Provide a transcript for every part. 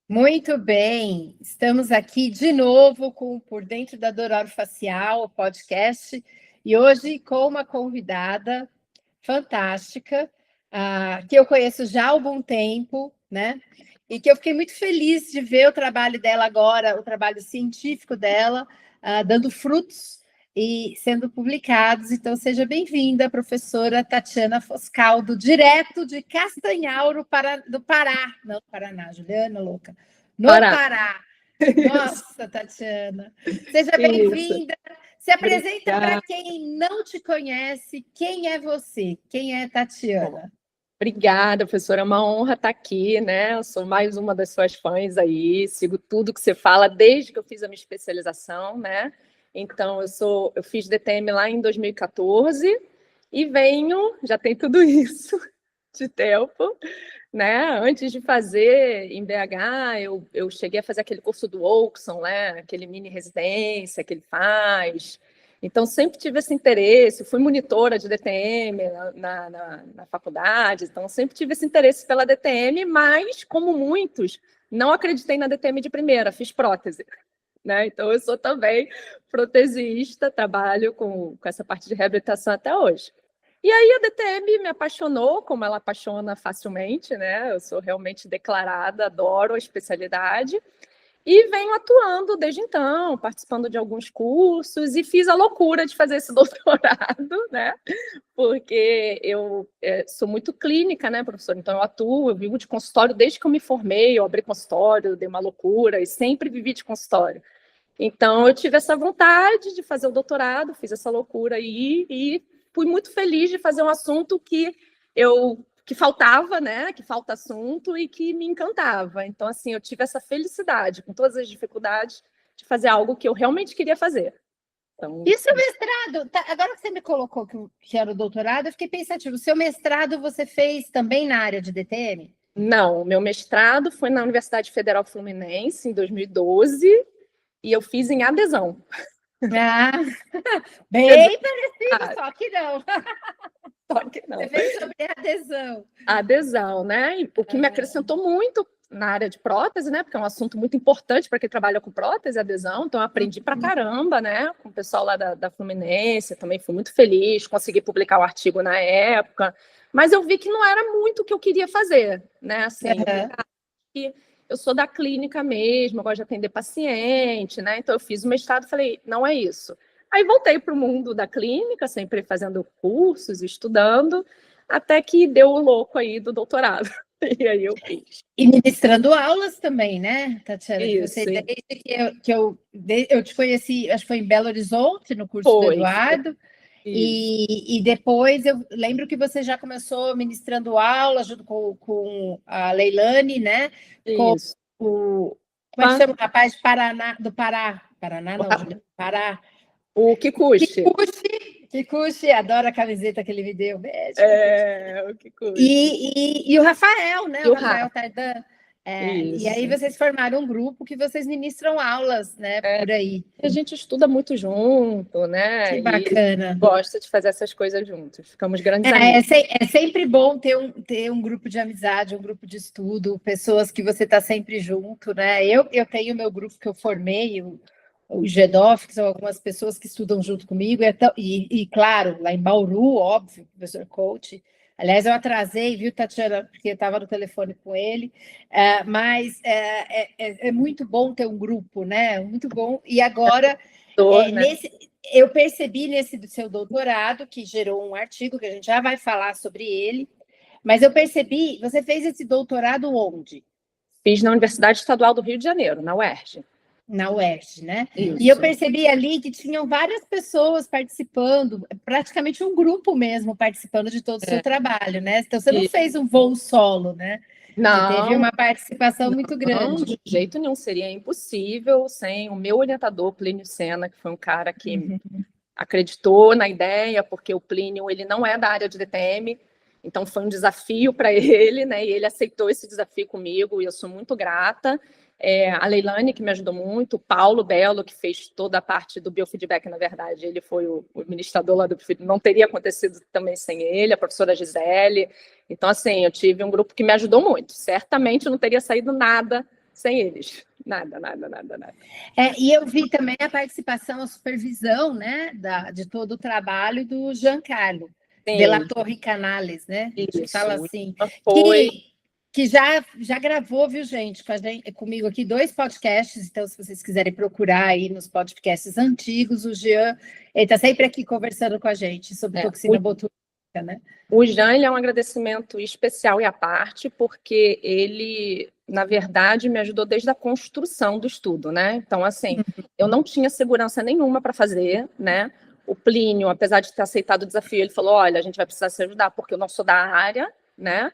Muito bem, estamos aqui de novo com Por Dentro da Dor Orofacial, o podcast, e hoje com uma convidada fantástica, que eu conheço já há algum tempo, né? E que eu fiquei muito feliz de ver o trabalho dela agora, o trabalho científico dela, dando frutos e sendo publicados. Então, seja bem-vinda, professora Tatiana Foscaldo, direto de Castanhauro, do Pará. Não, Paraná, Juliana, louca. No Pará. Pará. Nossa, Tatiana. Seja Isso. bem-vinda. Se apresenta para Obrigada. quem não te conhece. Quem é você? Quem é Tatiana? Obrigada, professora. É uma honra estar aqui, né? Eu sou mais uma das suas fãs aí, sigo tudo que você fala desde que eu fiz a minha especialização, né? Então, eu fiz DTM lá em 2014 e já tem tudo isso de tempo, né? Antes de fazer em BH, eu cheguei a fazer aquele curso do Oakson, né? Aquele mini residência que ele faz. Então, sempre tive esse interesse, fui monitora de DTM na faculdade, então sempre tive esse interesse pela DTM, mas, como muitos, não acreditei na DTM de primeira, fiz prótese. Né? Então, eu sou também protesista, trabalho com essa parte de reabilitação até hoje. E aí a DTM me apaixonou, como ela apaixona facilmente, né? Eu sou realmente declarada, adoro a especialidade. E venho atuando desde então, participando de alguns cursos e fiz a loucura de fazer esse doutorado, né? Porque eu sou muito clínica, né, professor? Então eu vivo de consultório desde que eu me formei, eu abri consultório, dei uma loucura e sempre vivi de consultório. Então eu tive essa vontade de fazer o doutorado, fiz essa loucura aí e fui muito feliz de fazer um assunto que faltava, né? Que falta assunto e que me encantava. Então, assim, eu tive essa felicidade, com todas as dificuldades, de fazer algo que eu realmente queria fazer. Então, E o seu mestrado? Agora que você me colocou que era o doutorado, eu fiquei pensativa. O seu mestrado você fez também na área de DTM? não, meu mestrado foi na Universidade Federal Fluminense, em 2012, e eu fiz em adesão. Ah, bem parecido, só que não. Só que não. Você fez sobre adesão. A adesão, né? O que me acrescentou muito na área de prótese, né? Porque é um assunto muito importante para quem trabalha com prótese, adesão. Então, eu aprendi pra caramba, né? Com o pessoal lá da Fluminense, também fui muito feliz, consegui publicar o artigo na época. Mas eu vi que não era muito o que eu queria fazer, né? Assim, que eu sou da clínica mesmo, eu gosto de atender paciente, né? Então, eu fiz o mestrado e falei, não é isso. Aí voltei para o mundo da clínica, sempre fazendo cursos, estudando, até que deu o louco aí do doutorado. E aí eu fiz. E ministrando aulas também, né, Tatiana? Que você, Isso, desde que eu te conheci, acho que foi em Belo Horizonte, no curso do foi. Eduardo, Isso. e depois eu lembro que você já começou ministrando aulas junto com a Leilane, né? Com Isso. o. Como é que chama o rapaz de Paraná, do Pará? Paraná não, Juliana, Pará. O Kikuchi. Kikuchi, adoro a camiseta que ele me deu. Beijo. O Kikuchi. E o Rafael, né? E O o Rafael Rafa. Tardan. E aí Isso. vocês formaram um grupo que vocês ministram aulas, né? Por aí. A gente estuda muito junto, né? Que E bacana. gosta de fazer essas coisas juntos. Ficamos grandes amigos. É sempre bom ter um grupo de amizade, um grupo de estudo, pessoas que você está sempre junto, né? Eu tenho meu grupo que eu formei, o GEDOF, que são algumas pessoas que estudam junto comigo, claro, lá em Bauru, óbvio, professor coach. Aliás, eu atrasei, viu, Tatiana, porque eu estava no telefone com ele, mas é muito bom ter um grupo, né? Muito bom. E agora, Né? eu percebi nesse do seu doutorado, que gerou um artigo, que a gente já vai falar sobre ele, mas eu percebi, você fez esse doutorado onde? Fiz na Universidade Estadual do Rio de Janeiro, na UERJ. Na UERJ, né? Isso. E eu percebi ali que tinham várias pessoas participando, praticamente um grupo mesmo participando de todo o seu trabalho, né? Então você não fez um voo solo, né? Não, você teve uma participação muito grande. De jeito nenhum, seria impossível sem o meu orientador, Plínio Sena, que foi um cara que acreditou na ideia, porque o Plínio ele não é da área de DTM, então foi um desafio para ele, né? E ele aceitou esse desafio comigo, e eu sou muito grata. A Leilane, que me ajudou muito, o Paulo Belo, que fez toda a parte do biofeedback, na verdade, ele foi o administrador lá do biofeedback, não teria acontecido também sem ele, a professora Gisele. Então, assim, eu tive um grupo que me ajudou muito. Certamente não teria saído nada sem eles. Nada, nada, nada, nada. E eu vi também a participação, a supervisão, né, de todo o trabalho do Giancarlo, de La Torre Canales, né? Isso, que fala assim, foi... que já gravou, viu, gente, comigo aqui 2 podcasts, então se vocês quiserem procurar aí nos podcasts antigos, o Jean, ele está sempre aqui conversando com a gente sobre toxina botulínica, né? O Jean, ele é um agradecimento especial e à parte, porque ele, na verdade, me ajudou desde a construção do estudo, né? Então, assim, eu não tinha segurança nenhuma para fazer, né? O Plínio, apesar de ter aceitado o desafio, ele falou, olha, a gente vai precisar se ajudar, porque eu não sou da área, né?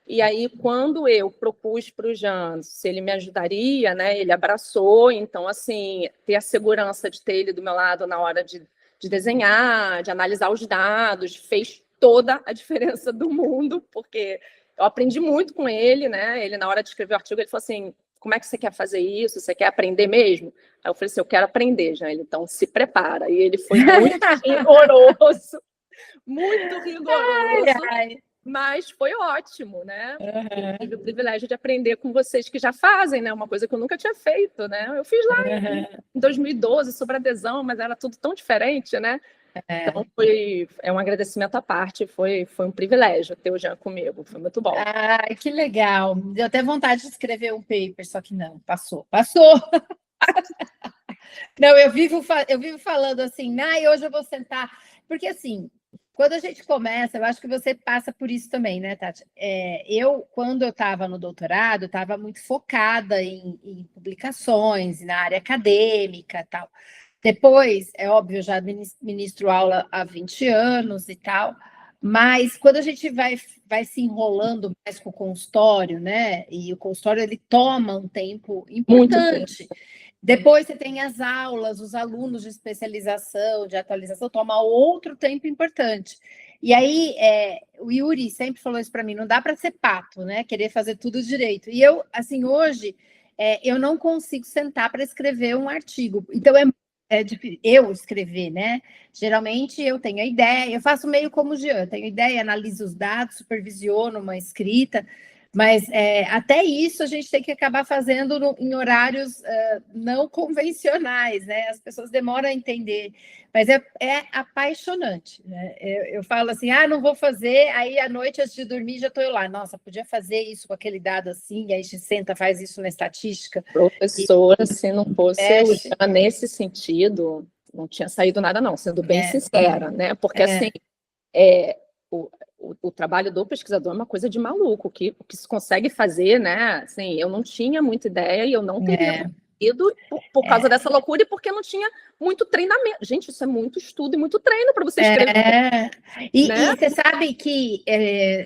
E aí, quando eu propus para o Jean se ele me ajudaria, né? Ele abraçou, então, assim, ter a segurança de ter ele do meu lado na hora de desenhar, de analisar os dados, fez toda a diferença do mundo, porque eu aprendi muito com ele, né? Ele, na hora de escrever o artigo, ele falou assim, como é que você quer fazer isso? Você quer aprender mesmo? Aí eu falei assim, eu quero aprender, já. Ele, então, se prepara. E ele foi muito rigoroso, muito rigoroso, mas foi ótimo, né? Eu tive o privilégio de aprender com vocês que já fazem, né? Uma coisa que eu nunca tinha feito, né? Eu fiz lá em 2012 sobre adesão, mas era tudo tão diferente, né? Então, é um agradecimento à parte, foi um privilégio ter o Jean comigo, foi muito bom. Ai, que legal. Deu até vontade de escrever um paper, só que não, passou. Não, eu vivo falando assim, hoje eu vou sentar, porque assim, quando a gente começa, eu acho que você passa por isso também, né, Tati? Quando eu estava no doutorado, estava muito focada em publicações, na área acadêmica e tal. Depois, é óbvio, eu já ministro aula há 20 anos e tal, mas quando a gente vai se enrolando mais com o consultório, né? E o consultório, ele toma um tempo importante. Depois você tem as aulas, os alunos de especialização, de atualização, toma outro tempo importante. E aí, o Yuri sempre falou isso para mim, não dá para ser pato, né? Querer fazer tudo direito. E eu, assim, hoje, eu não consigo sentar para escrever um artigo. Então, difícil eu escrever, né? Geralmente eu tenho a ideia, eu faço meio como o Jean, tenho ideia, analiso os dados, supervisiono uma escrita, mas até isso a gente tem que acabar fazendo em horários não convencionais, né? As pessoas demoram a entender, mas é apaixonante, né? Eu falo assim, não vou fazer, aí à noite antes de dormir já estou lá, nossa, podia fazer isso com aquele dado assim, aí a gente senta, faz isso na estatística. Professora, se não fosse o Jean nesse sentido, não tinha saído nada não, sendo bem sincera, né? Porque assim, o trabalho do pesquisador é uma coisa de maluco, o que se consegue fazer, né? Assim, eu não tinha muita ideia e eu não teria ido por causa dessa loucura e porque não tinha muito treinamento. Gente, isso é muito estudo e muito treino para você escrever. E você sabe que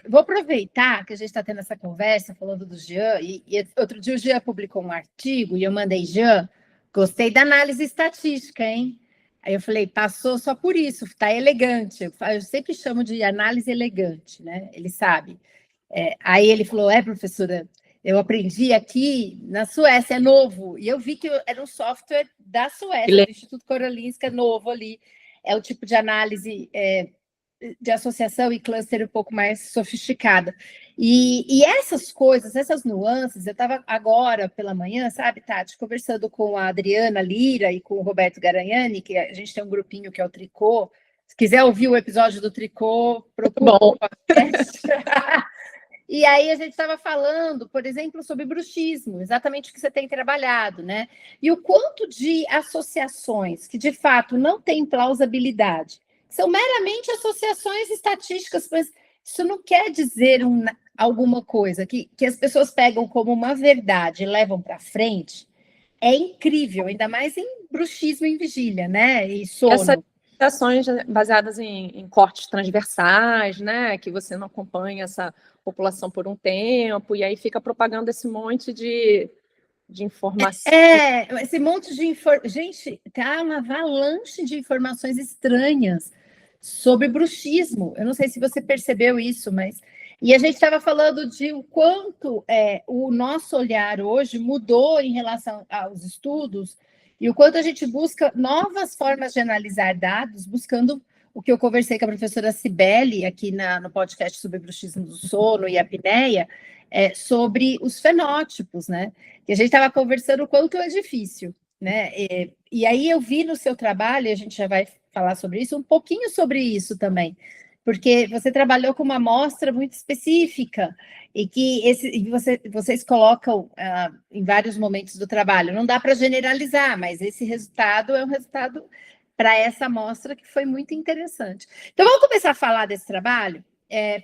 vou aproveitar que a gente está tendo essa conversa falando do Jean, e outro dia o Jean publicou um artigo e eu mandei, Jean, gostei da análise estatística, hein? Aí eu falei, passou só por isso, tá elegante. Eu sempre chamo de análise elegante, né? Ele sabe. Aí ele falou, professora, eu aprendi aqui na Suécia, é novo. E eu vi que era um software da Suécia, do Instituto Karolinska, novo ali. É o tipo de análise de associação e cluster um pouco mais sofisticada. E essas coisas, essas nuances, eu estava agora pela manhã, sabe, Tati, conversando com a Adriana Lira e com o Roberto Garanhani, que a gente tem um grupinho que é o Tricô. Se quiser ouvir o episódio do Tricô, procura o podcast. E aí a gente estava falando, por exemplo, sobre bruxismo, exatamente o que você tem trabalhado, né? E o quanto de associações que, de fato, não têm plausibilidade, são meramente associações estatísticas, mas isso não quer dizer alguma coisa que as pessoas pegam como uma verdade e levam para frente. É incrível, ainda mais em bruxismo em vigília, né? E sono. Essas associações baseadas em cortes transversais, né? Que você não acompanha essa população por um tempo, e aí fica propagando esse monte de informação. Esse monte de informação. Gente, tá uma avalanche de informações estranhas sobre bruxismo. Eu não sei se você percebeu isso, mas. E a gente estava falando de o quanto o nosso olhar hoje mudou em relação aos estudos e o quanto a gente busca novas formas de analisar dados, buscando o que eu conversei com a professora Cibele aqui no podcast sobre bruxismo do sono e apneia, sobre os fenótipos, né? Que a gente estava conversando o quanto é difícil, né? E aí eu vi no seu trabalho, e a gente já vai falar sobre isso, um pouquinho sobre isso também, porque você trabalhou com uma amostra muito específica e que vocês colocam em vários momentos do trabalho. Não dá para generalizar, mas esse resultado é um resultado para essa amostra que foi muito interessante. Então, vamos começar a falar desse trabalho?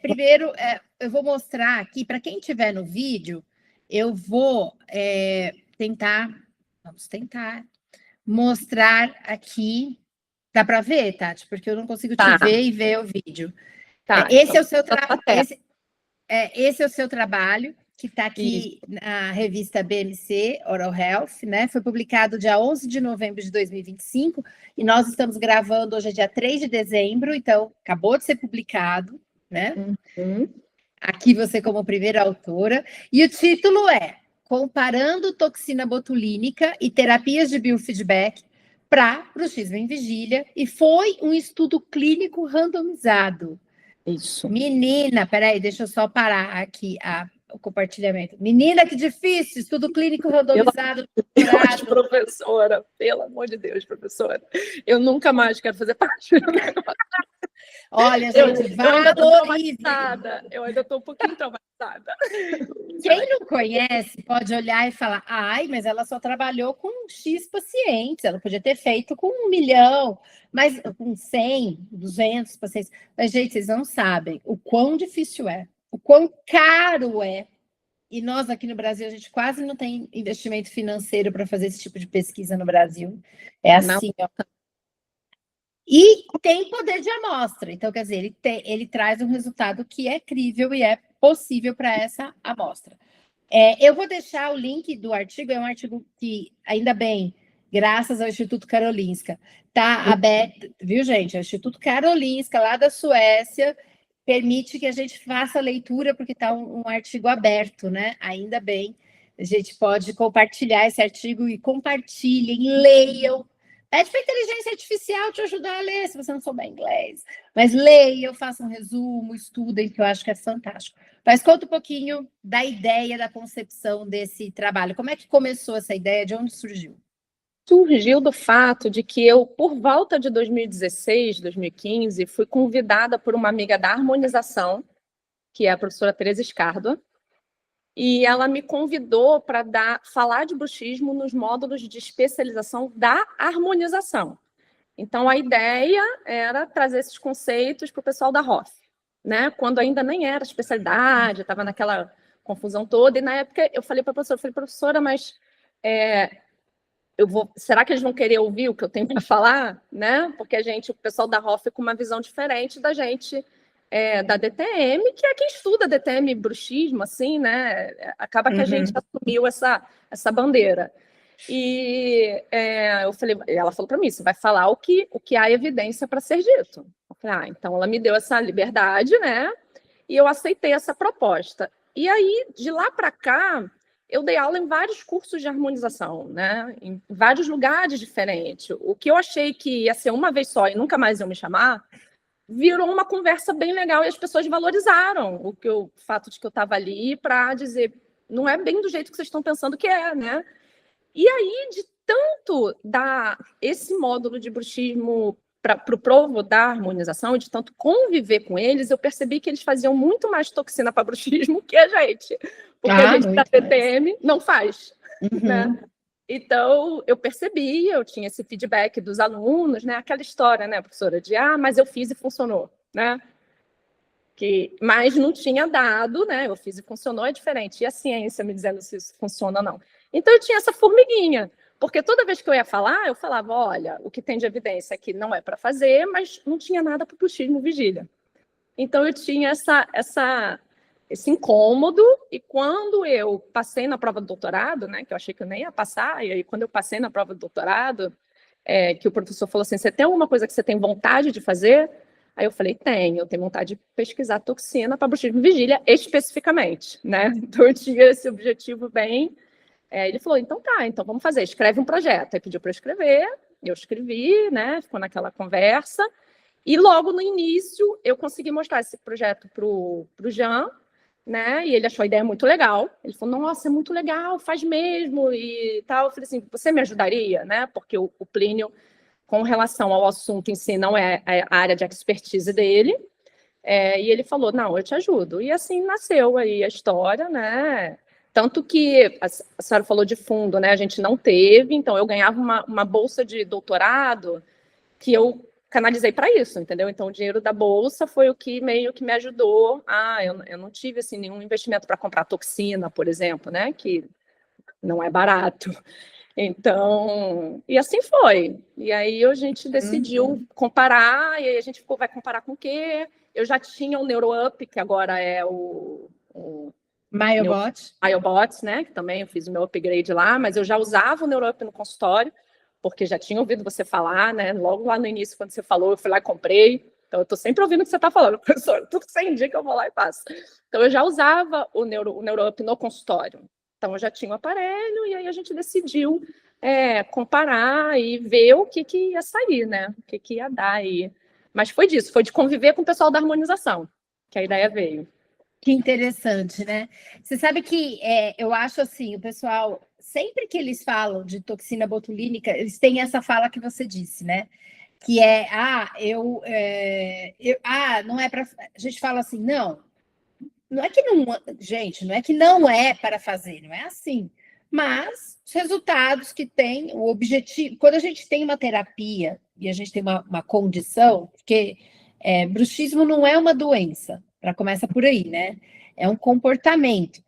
Primeiro, eu vou mostrar aqui, para quem estiver no vídeo, eu vou vamos tentar mostrar aqui. Dá para ver, Tati? Porque eu não consigo te ver e ver o vídeo. Esse é o seu trabalho. Esse é o seu trabalho, que está aqui na revista BMC Oral Health, né? Foi publicado dia 11 de novembro de 2025, e nós estamos gravando hoje, é dia 3 de dezembro, então acabou de ser publicado, né? Aqui você como primeira autora, e o título é Comparando toxina botulínica e terapias de biofeedback para bruxismo em vigília, e foi um estudo clínico randomizado. Isso. Menina, peraí, deixa eu só parar aqui o compartilhamento. Menina, que difícil, estudo clínico randomizado. Deus, professora, pelo amor de Deus, professora. Eu nunca mais quero fazer parte. Olha, gente, valorize. Eu ainda estou um pouquinho traumatizada. Quem não conhece pode olhar e falar, ai, mas ela só trabalhou com X pacientes, ela podia ter feito com 1 milhão, mas com 100, 200 pacientes. Mas, gente, vocês não sabem o quão difícil é, o quão caro é. E nós aqui no Brasil, a gente quase não tem investimento financeiro para fazer esse tipo de pesquisa no Brasil. É assim, ó. E tem poder de amostra. Então, quer dizer, ele traz um resultado que é crível e é possível para essa amostra. Eu vou deixar o link do artigo, é um artigo que, ainda bem, graças ao Instituto Karolinska, está aberto, viu, gente? O Instituto Karolinska, lá da Suécia, permite que a gente faça a leitura, porque está um artigo aberto, né? Ainda bem, a gente pode compartilhar esse artigo e compartilhem, leiam. Pede para a inteligência artificial te ajudar a ler, se você não souber inglês. Mas leiam, façam um resumo, estudem, que eu acho que é fantástico. Mas conta um pouquinho da ideia, da concepção desse trabalho. Como é que começou essa ideia? De onde surgiu? Surgiu do fato de que eu, por volta de 2016, 2015, fui convidada por uma amiga da harmonização, que é a professora Teresa Escárdua, e ela me convidou para falar de bruxismo nos módulos de especialização da harmonização. Então, a ideia era trazer esses conceitos para o pessoal da ROF, né? Quando ainda nem era especialidade, estava naquela confusão toda. E, na época, eu falei para a professora, mas será que eles vão querer ouvir o que eu tenho para falar? Né? Porque o pessoal da ROF com uma visão diferente da gente da DTM, que é quem estuda DTM bruxismo, assim, né? Acaba que a gente assumiu essa bandeira. E ela falou para mim, você vai falar o que há evidência para ser dito. Eu falei, então ela me deu essa liberdade, né? E eu aceitei essa proposta. E aí, de lá para cá, eu dei aula em vários cursos de harmonização, né? Em vários lugares diferentes. O que eu achei que ia ser uma vez só e nunca mais iam me chamar, virou uma conversa bem legal e as pessoas valorizaram o fato de que eu estava ali para dizer, não é bem do jeito que vocês estão pensando que é, né? E aí, de tanto dar esse módulo de bruxismo para o provo da harmonização, e de tanto conviver com eles, eu percebi que eles faziam muito mais toxina para bruxismo que a gente. Porque a gente da TTM não faz. Né? Então, eu percebi, eu tinha esse feedback dos alunos, né? Aquela história, né, professora, de mas eu fiz e funcionou, né? Mas não tinha dado, né? Eu fiz e funcionou, é diferente. E a ciência me dizendo se isso funciona ou não. Então, eu tinha essa formiguinha, porque toda vez que eu ia falar, eu falava, olha, o que tem de evidência aqui não é para fazer, mas não tinha nada para o bruxismo vigília. Então, eu tinha esse incômodo, e quando eu passei na prova do doutorado, né, que eu achei que eu nem ia passar, e aí quando eu passei na prova do doutorado, que o professor falou assim, você tem alguma coisa que você tem vontade de fazer? Aí eu falei, eu tenho vontade de pesquisar toxina para bruxismo vigília especificamente, né? Então eu tinha esse objetivo bem... ele falou, então vamos fazer, escreve um projeto. Aí pediu para eu escrever, eu escrevi, né? Ficou naquela conversa, e logo no início eu consegui mostrar esse projeto para o Jean, né? E ele achou a ideia muito legal. Ele falou, nossa, é muito legal, faz mesmo e tal. Eu falei assim, você me ajudaria, né? Porque o Plínio, com relação ao assunto em si, não é a área de expertise dele. E ele falou, não, eu te ajudo. E assim nasceu aí a história, né? Tanto que a senhora falou de fundo, né? A gente não teve, então eu ganhava uma bolsa de doutorado que eu canalizei para isso, entendeu? Então o dinheiro da bolsa foi o que meio que me ajudou. Eu não tive assim nenhum investimento para comprar toxina, por exemplo, né? Que não é barato. Então, e assim foi. E aí a gente decidiu comparar, e aí a gente vai comparar com o quê? Eu já tinha o NeuroUp, que agora é o MyoBot. MyoBots, né? Que também eu fiz o meu upgrade lá, mas eu já usava o NeuroUp no consultório, porque já tinha ouvido você falar, né? Logo lá no início, quando você falou, eu fui lá e comprei. Então, eu estou sempre ouvindo o que você está falando, professor. Tudo que você indica, eu vou lá e faço. Então, eu já usava o NeuroUp no consultório. Então, eu já tinha o aparelho, e aí a gente decidiu comparar e ver o que ia sair, né? O que ia dar aí. Mas foi disso, foi de conviver com o pessoal da harmonização, que a ideia veio. Que interessante, né? Você sabe que eu acho assim, o pessoal, sempre que eles falam de toxina botulínica, eles têm essa fala que você disse, né? Que não é para. A gente fala assim, não é que não, gente, não é que não é para fazer, não é assim. Mas os resultados que tem, o objetivo, quando a gente tem uma terapia e a gente tem uma condição, porque bruxismo não é uma doença, para começar por aí, né? É um comportamento,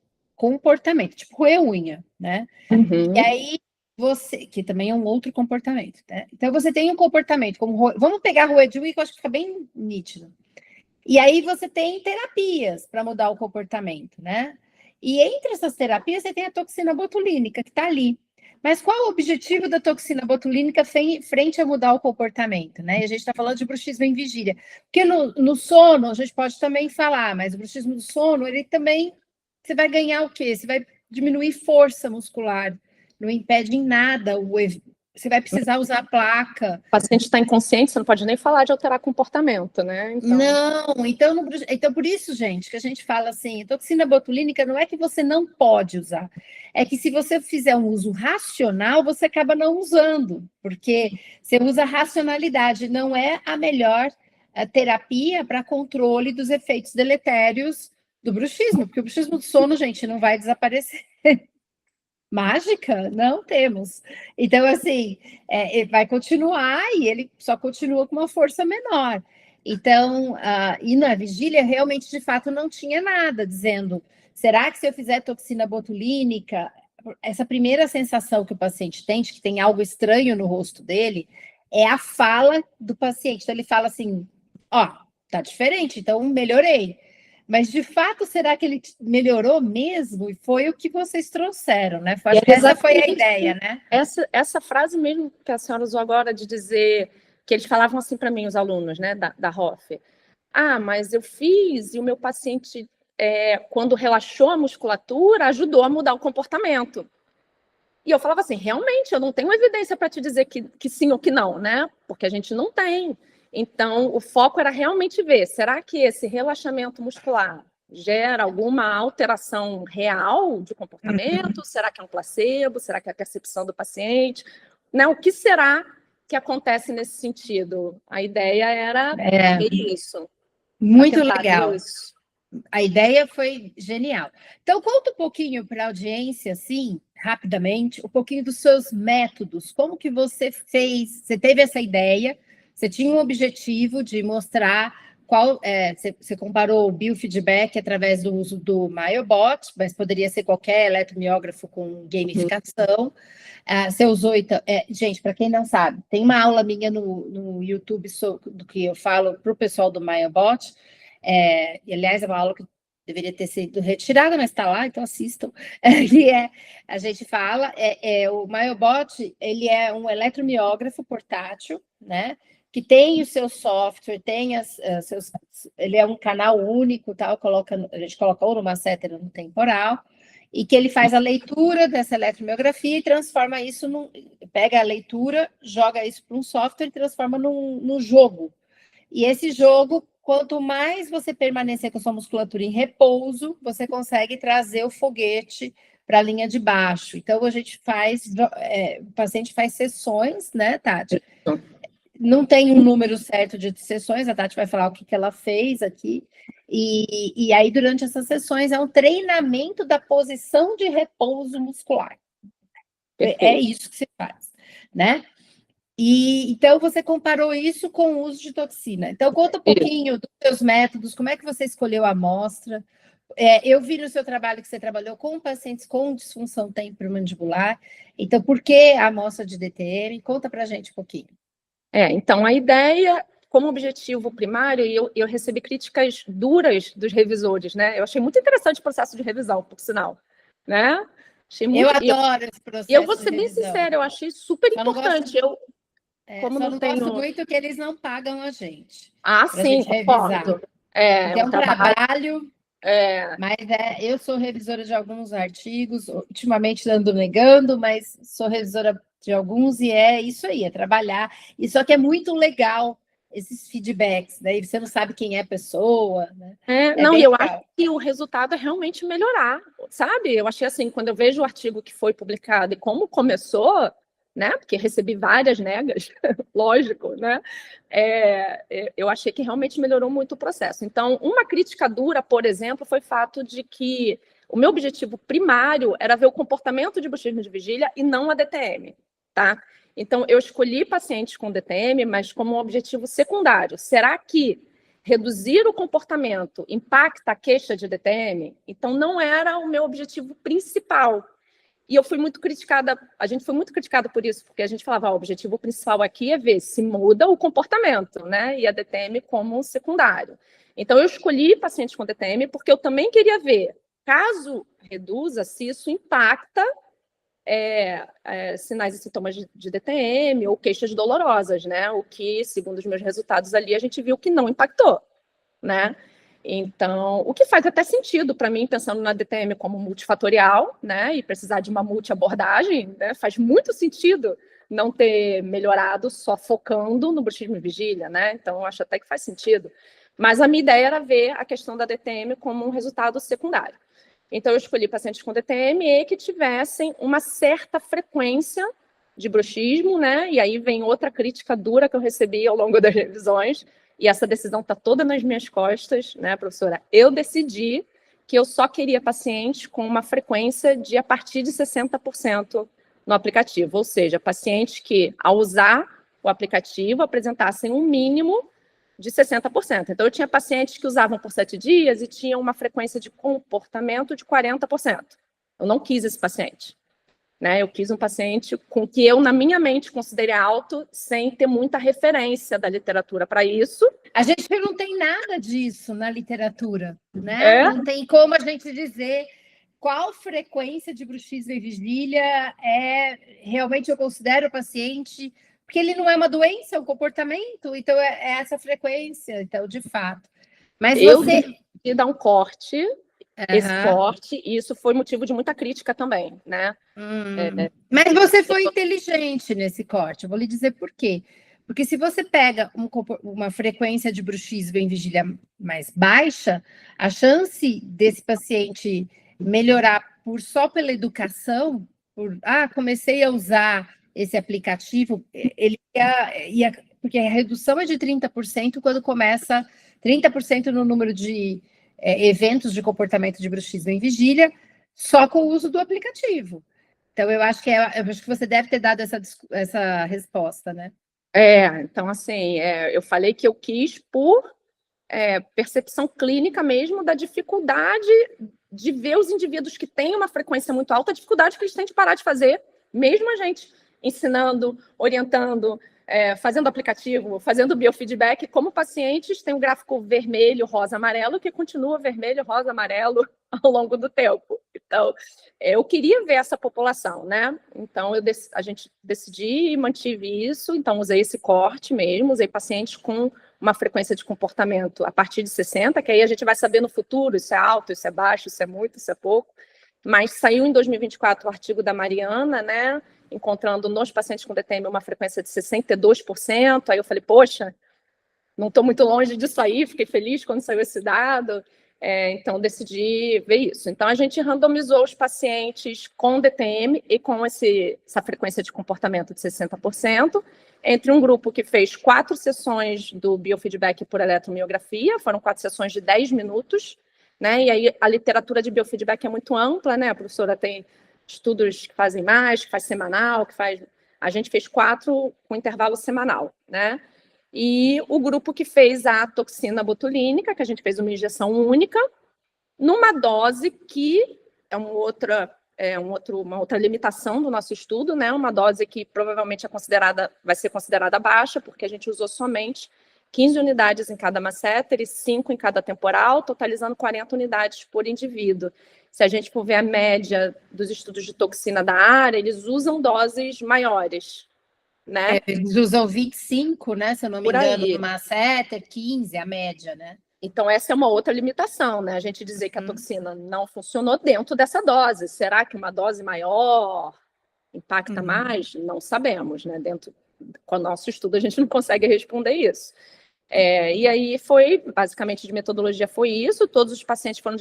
tipo roer unha, né? Uhum. E aí você, que também é um outro comportamento, né? Então você tem um comportamento como vamos pegar roer de unha que eu acho que fica bem nítido. E aí você tem terapias para mudar o comportamento, né? E entre essas terapias você tem a toxina botulínica que está ali. Mas qual é o objetivo da toxina botulínica frente a mudar o comportamento, né? E a gente está falando de bruxismo em vigília. Porque no sono a gente pode também falar, mas o bruxismo do sono, ele também, você vai ganhar o quê? Você vai diminuir força muscular, não impede em nada você vai precisar usar placa. O paciente está inconsciente, você não pode nem falar de alterar comportamento, né? Então... Não, então por isso, gente, que a gente fala assim, toxina botulínica não é que você não pode usar, é que se você fizer um uso racional, você acaba não usando, porque você usa racionalidade, não é a melhor terapia para controle dos efeitos deletérios do bruxismo, porque o bruxismo do sono, gente, não vai desaparecer. Mágica? Não temos. Então, assim, ele vai continuar e ele só continua com uma força menor. Então, e na vigília, realmente, de fato, não tinha nada dizendo, será que se eu fizer toxina botulínica, essa primeira sensação que o paciente tem, de que tem algo estranho no rosto dele, é a fala do paciente. Então, ele fala assim, tá diferente, então melhorei. Mas, de fato, será que ele melhorou mesmo? E foi o que vocês trouxeram, né? Acho que essa foi a ideia, né? Essa frase mesmo que a senhora usou agora de dizer que eles falavam assim para mim, os alunos, né, da ROF. Mas eu fiz e o meu paciente, quando relaxou a musculatura, ajudou a mudar o comportamento. E eu falava assim, realmente, eu não tenho evidência para te dizer que sim ou que não, né? Porque a gente não tem. Então, o foco era realmente ver, será que esse relaxamento muscular gera alguma alteração real de comportamento? Será que é um placebo? Será que é a percepção do paciente? Né? O que será que acontece nesse sentido? A ideia era ver isso. Muito legal. Isso. A ideia foi genial. Então, conta um pouquinho para a audiência, assim, rapidamente, um pouquinho dos seus métodos. Como que você fez? Você teve essa ideia, você tinha um objetivo de mostrar você comparou o biofeedback através do uso do MyoBot, mas poderia ser qualquer eletromiógrafo com gamificação. Você usou, gente, para quem não sabe, tem uma aula minha no YouTube do que eu falo para o pessoal do MyoBot. E, aliás, é uma aula que deveria ter sido retirada, mas está lá, então assistam. A gente fala, o MyoBot, ele é um eletromiógrafo portátil, né? Que tem o seu software, ele é um canal único, tal, a gente coloca ou no masséter ou no temporal, e que ele faz a leitura dessa eletromiografia e transforma isso pega a leitura, joga isso para um software e transforma num jogo. E esse jogo quanto mais você permanecer com sua musculatura em repouso, você consegue trazer o foguete para a linha de baixo. Então, a gente faz, o paciente faz sessões, né, Tati? Não tem um número certo de sessões, a Tati vai falar o que ela fez aqui. E aí, durante essas sessões, é um treinamento da posição de repouso muscular. É isso que se faz, né? E então você comparou isso com o uso de toxina. Então, conta um pouquinho dos seus métodos, como é que você escolheu a amostra. Eu vi no seu trabalho que você trabalhou com pacientes com disfunção temporomandibular. Então, por que a amostra de DTM? Conta para a gente um pouquinho. Então, a ideia, como objetivo primário, e eu recebi críticas duras dos revisores, né? Eu achei muito interessante o processo de revisão, por sinal, né? Eu adoro esse processo. E eu vou ser bem sincera, eu achei super importante. Só não gosto muito que eles não pagam a gente. Sim, concordo. É um trabalho, mas eu sou revisora de alguns artigos, ultimamente ando negando, mas sou revisora de alguns e é isso aí, é trabalhar. E só que é muito legal esses feedbacks, daí você não sabe quem é a pessoa, né? Eu acho que o resultado é realmente melhorar, sabe? Eu achei assim, quando eu vejo o artigo que foi publicado e como começou, né? Porque recebi várias negas, lógico, né? Eu achei que realmente melhorou muito o processo. Então, uma crítica dura, por exemplo, foi o fato de que o meu objetivo primário era ver o comportamento de bruxismo de vigília e não a DTM, tá? Então, eu escolhi pacientes com DTM, mas como um objetivo secundário. Será que reduzir o comportamento impacta a queixa de DTM? Então, não era o meu objetivo principal. E eu fui muito criticada, a gente foi muito criticada por isso, porque a gente falava, o objetivo principal aqui é ver se muda o comportamento, né? E a DTM como secundário. Então, eu escolhi pacientes com DTM porque eu também queria ver, caso reduza, se isso impacta sinais e sintomas de DTM ou queixas dolorosas, né? O que, segundo os meus resultados ali, a gente viu que não impactou, né? Então, o que faz até sentido para mim, pensando na DTM como multifatorial, né, e precisar de uma multiabordagem, né, faz muito sentido não ter melhorado só focando no bruxismo e vigília, né, então eu acho até que faz sentido. Mas a minha ideia era ver a questão da DTM como um resultado secundário. Então, eu escolhi pacientes com DTM e que tivessem uma certa frequência de bruxismo, né, e aí vem outra crítica dura que eu recebi ao longo das revisões, e essa decisão está toda nas minhas costas, né, professora? Eu decidi que eu só queria pacientes com uma frequência de a partir de 60% no aplicativo, ou seja, pacientes que, ao usar o aplicativo, apresentassem um mínimo de 60%. Então, eu tinha pacientes que usavam por 7 dias e tinham uma frequência de comportamento de 40%. Eu não quis esse paciente. Né? Eu quis um paciente com que eu, na minha mente, considerei alto, sem ter muita referência da literatura para isso. A gente não tem nada disso na literatura, né? Não tem como a gente dizer qual frequência de bruxismo e vigília realmente eu considero o paciente, porque ele não é uma doença, é um comportamento, então é essa frequência, então, de fato. Mas eu decidi dar um corte. Esse corte, e isso foi motivo de muita crítica também, né? Mas você foi inteligente nesse corte, eu vou lhe dizer por quê. Porque se você pega uma frequência de bruxismo em vigília mais baixa, a chance desse paciente melhorar só pela educação, comecei a usar esse aplicativo, ele porque a redução é de 30% quando começa 30% no número de eventos de comportamento de bruxismo em vigília, só com o uso do aplicativo. Então, eu acho que você deve ter dado essa resposta, né? Então, assim, eu falei que eu quis por percepção clínica mesmo da dificuldade de ver os indivíduos que têm uma frequência muito alta, a dificuldade que eles têm de parar de fazer, mesmo a gente ensinando, orientando, fazendo aplicativo, fazendo biofeedback, como pacientes tem um gráfico vermelho, rosa, amarelo, que continua vermelho, rosa, amarelo ao longo do tempo. Então, eu queria ver essa população, né? Então, a gente decidi e mantive isso, então usei esse corte mesmo, usei pacientes com uma frequência de comportamento a partir de 60, que aí a gente vai saber no futuro, isso é alto, isso é baixo, isso é muito, isso é pouco. Mas saiu em 2024 o artigo da Mariana, né? Encontrando nos pacientes com DTM uma frequência de 62%. Aí eu falei, poxa, não estou muito longe disso aí, fiquei feliz quando saiu esse dado, então decidi ver isso. Então, a gente randomizou os pacientes com DTM e com essa frequência de comportamento de 60%, entre um grupo que fez 4 sessões do biofeedback por eletromiografia, foram 4 sessões de 10 minutos, né? E aí a literatura de biofeedback é muito ampla, né? A professora tem estudos que fazem mais, que faz semanal, que faz... A gente fez 4 com intervalo semanal, né? E o grupo que fez a toxina botulínica, que a gente fez uma injeção única, numa dose que é uma outra limitação do nosso estudo, né? Uma dose que provavelmente vai ser considerada baixa, porque a gente usou somente 15 unidades em cada masseter e 5 em cada temporal, totalizando 40 unidades por indivíduo. Se a gente for ver a média dos estudos de toxina da área, eles usam doses maiores, né? Eles usam 25, né? Se eu não me engano, no masseter, 15, a média, né? Então, essa é uma outra limitação, né? A gente dizer que a toxina não funcionou dentro dessa dose. Será que uma dose maior impacta mais? Não sabemos, né? Com o nosso estudo, a gente não consegue responder isso. E aí basicamente, de metodologia foi isso. Todos os pacientes foram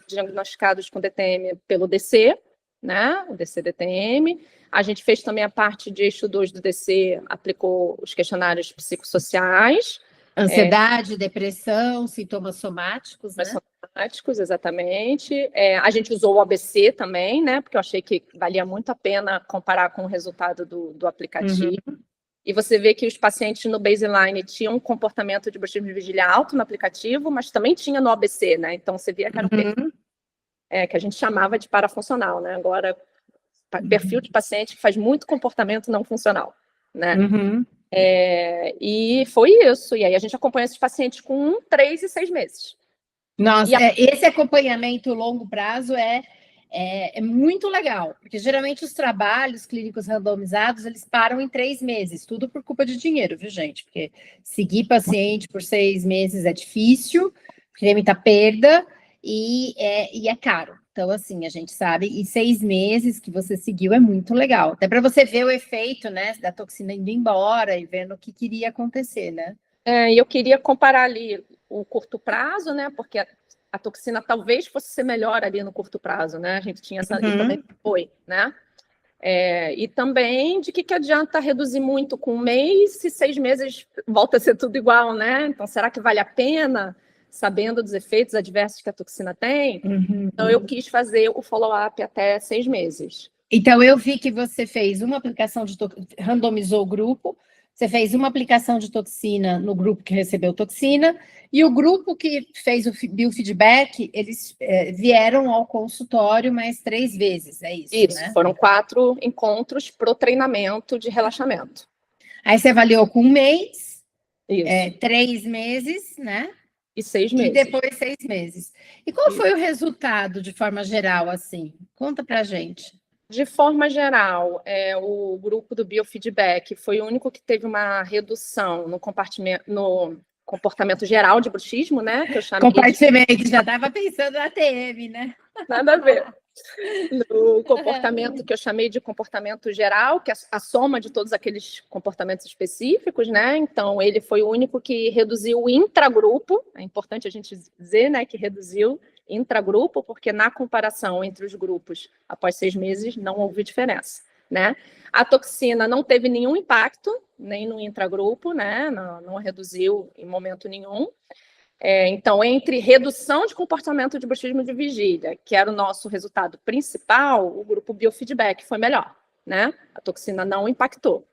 diagnosticados com DTM pelo DC, né? O DC-DTM. A gente fez também a parte de eixo 2 do DC, aplicou os questionários psicossociais. Ansiedade, depressão, sintomas somáticos, né? Somáticos, exatamente. A gente usou o ABC também, né? Porque eu achei que valia muito a pena comparar com o resultado do aplicativo. E você vê que os pacientes no baseline tinham um comportamento de bruxismo de vigília alto no aplicativo, mas também tinha no ABC, né? Então, você via que era um perfil que a gente chamava de parafuncional, né? Agora, perfil de paciente que faz muito comportamento não funcional, né? E foi isso. E aí, a gente acompanha esses pacientes com 3 e 6 meses. Nossa, esse acompanhamento longo prazo é muito legal, porque geralmente os trabalhos clínicos randomizados, eles param em 3 meses, tudo por culpa de dinheiro, viu, gente? Porque seguir paciente por 6 meses é difícil, porque muita perda e é caro. Então, assim, a gente sabe, e 6 meses que você seguiu é muito legal. Até para você ver o efeito, né, da toxina indo embora e vendo o que queria acontecer, né? E eu queria comparar ali o curto prazo, né? Porque a toxina talvez fosse ser melhor ali no curto prazo, né? A gente tinha essa... E também foi, né? E também de que adianta reduzir muito com 1 mês e 6 meses volta a ser tudo igual, né? Então, será que vale a pena, sabendo dos efeitos adversos que a toxina tem? Então, eu quis fazer o follow-up até 6 meses. Então, eu vi que você fez uma aplicação randomizou o grupo, você fez uma aplicação de toxina no grupo que recebeu toxina, e o grupo que fez o biofeedback, eles vieram ao consultório mais 3 vezes, é isso, isso, né? Foram 4 encontros pro treinamento de relaxamento. Aí você avaliou com 1 mês, isso. 3 meses, né? E 6 meses. E depois 6 meses. E qual foi o resultado, de forma geral, assim? Conta pra gente. De forma geral, o grupo do biofeedback foi o único que teve uma redução no comportamento geral de bruxismo, né? Que eu chamei compartimento, já estava pensando na TM, né? Nada a ver. No comportamento que eu chamei de comportamento geral, que é a soma de todos aqueles comportamentos específicos, né? Então, ele foi o único que reduziu o intragrupo. É importante a gente dizer, né, que reduziu intragrupo, porque na comparação entre os grupos, após 6 meses, não houve diferença, né? A toxina não teve nenhum impacto, nem no intragrupo, né? Não reduziu em momento nenhum. Então, entre redução de comportamento de bruxismo de vigília, que era o nosso resultado principal, o grupo biofeedback foi melhor, né? A toxina não impactou.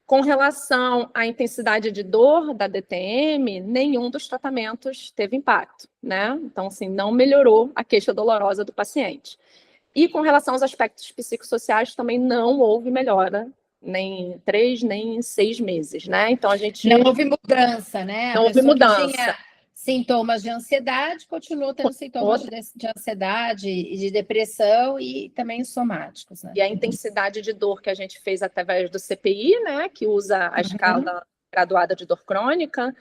Com relação à intensidade de dor da DTM, nenhum dos tratamentos teve impacto, né? Então, assim, não melhorou a queixa dolorosa do paciente. E com relação aos aspectos psicossociais, também não houve melhora, nem em 3, nem em 6 meses, né? Então, a gente... Não houve mudança, né? Não houve mudança. Que tinha sintomas de ansiedade, continuou tendo sintomas de ansiedade e de depressão e também somáticos, né? E a intensidade de dor que a gente fez através do CPI, né, que usa a escala graduada de dor crônica,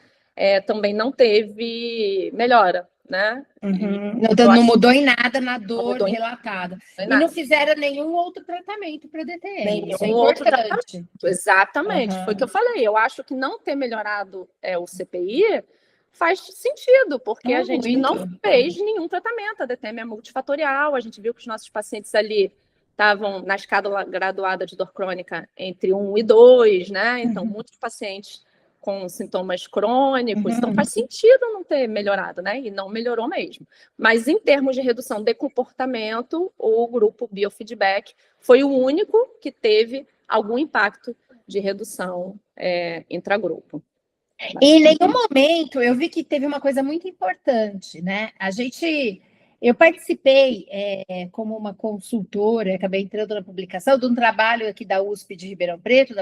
também não teve melhora, né? Não mudou em nada na dor relatada. E não fizeram nenhum outro tratamento para DTM. Isso é outro importante. Exatamente, foi o que eu falei. Eu acho que não ter melhorado o CPI faz sentido, porque a gente não fez nenhum tratamento. A DTM é multifatorial, a gente viu que os nossos pacientes ali estavam na escala graduada de dor crônica entre 1 e 2, né? Então, muitos pacientes com sintomas crônicos, então faz sentido não ter melhorado, né? E não melhorou mesmo. Mas em termos de redução de comportamento, o grupo biofeedback foi o único que teve algum impacto de redução intragrupo. E em nenhum momento eu vi que teve uma coisa muito importante, né? Eu participei como uma consultora, acabei entrando na publicação de um trabalho aqui da USP de Ribeirão Preto,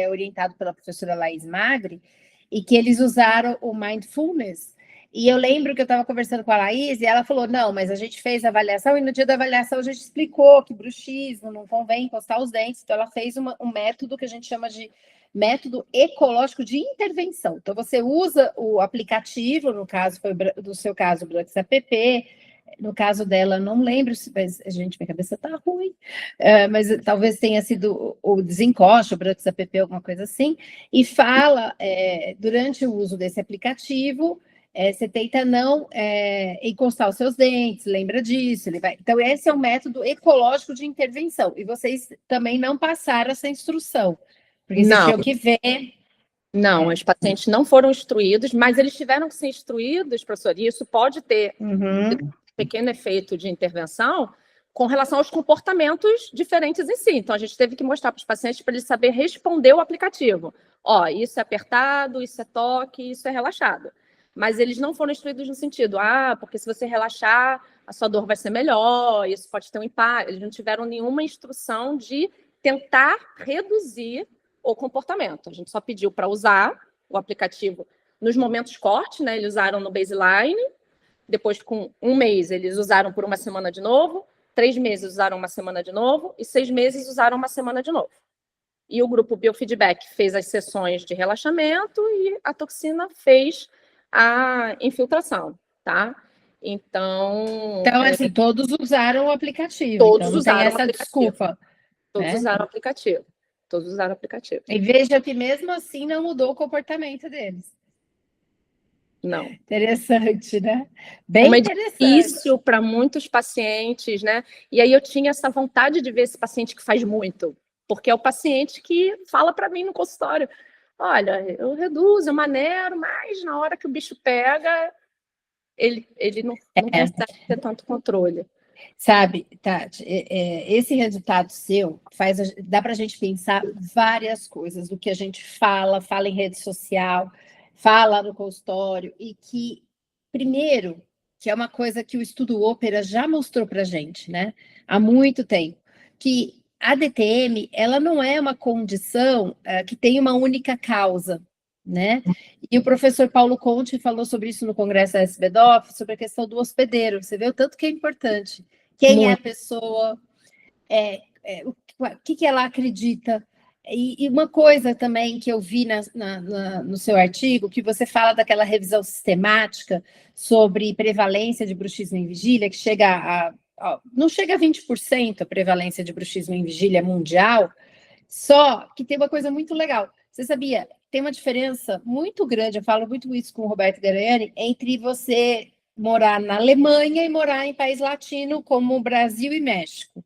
orientado pela professora Laís Magri, e que eles usaram o Mindfulness. E eu lembro que eu estava conversando com a Laís e ela falou, não, mas a gente fez a avaliação e no dia da avaliação a gente explicou que bruxismo não convém encostar os dentes. Então ela fez um método que a gente chama de método ecológico de intervenção. Então você usa o aplicativo, no caso, do seu caso, o Brux App, no caso dela, não lembro se, mas, gente, minha cabeça tá ruim, mas talvez tenha sido o Desencoste, o Brux App, alguma coisa assim, e fala, durante o uso desse aplicativo, você tenta não encostar os seus dentes, lembra disso. Então, esse é um método ecológico de intervenção, e vocês também não passaram essa instrução, porque vocês tinham que ver. Não, os pacientes não foram instruídos, mas eles tiveram que ser instruídos, professor, e isso pode ter pequeno efeito de intervenção com relação aos comportamentos diferentes em si. Então, a gente teve que mostrar para os pacientes para eles saber responder o aplicativo. Ó, isso é apertado, isso é toque, isso é relaxado. Mas eles não foram instruídos no sentido, porque se você relaxar, a sua dor vai ser melhor, isso pode ter um impacto. Eles não tiveram nenhuma instrução de tentar reduzir o comportamento. A gente só pediu para usar o aplicativo nos momentos cortes, né? Eles usaram no baseline, depois, com 1 mês, eles usaram por 1 semana de novo, 3 meses usaram 1 semana de novo, e 6 meses usaram 1 semana de novo. E o grupo biofeedback fez as sessões de relaxamento e a toxina fez a infiltração, tá? Então, assim, todos usaram o aplicativo. Todos então, usaram essa desculpa. Todos usaram o aplicativo. Todos usaram o aplicativo. E veja que mesmo assim não mudou o comportamento deles. Não. Interessante, né? Bem interessante. Difícil para muitos pacientes, né? E aí eu tinha essa vontade de ver esse paciente que faz muito, porque é o paciente que fala para mim no consultório: olha, eu reduzo, eu maneiro, mas na hora que o bicho pega, ele não consegue ter tanto controle. Sabe, Tati, esse resultado seu dá para a gente pensar várias coisas do que a gente fala em rede social, fala no consultório, e que, primeiro, que é uma coisa que o estudo Ópera já mostrou para a gente, né? Há muito tempo, que a DTM, ela não é uma condição que tem uma única causa, né? E o professor Paulo Conte falou sobre isso no congresso da SBDOF, sobre a questão do hospedeiro. Você vê o tanto que é importante. Quem é a pessoa, o que ela acredita. E uma coisa também que eu vi no seu artigo, que você fala daquela revisão sistemática sobre prevalência de bruxismo em vigília, que não chega a 20% a prevalência de bruxismo em vigília mundial, só que tem uma coisa muito legal. Você sabia? Tem uma diferença muito grande, eu falo muito isso com o Roberto Garanhani, entre você morar na Alemanha e morar em país latino como Brasil e México.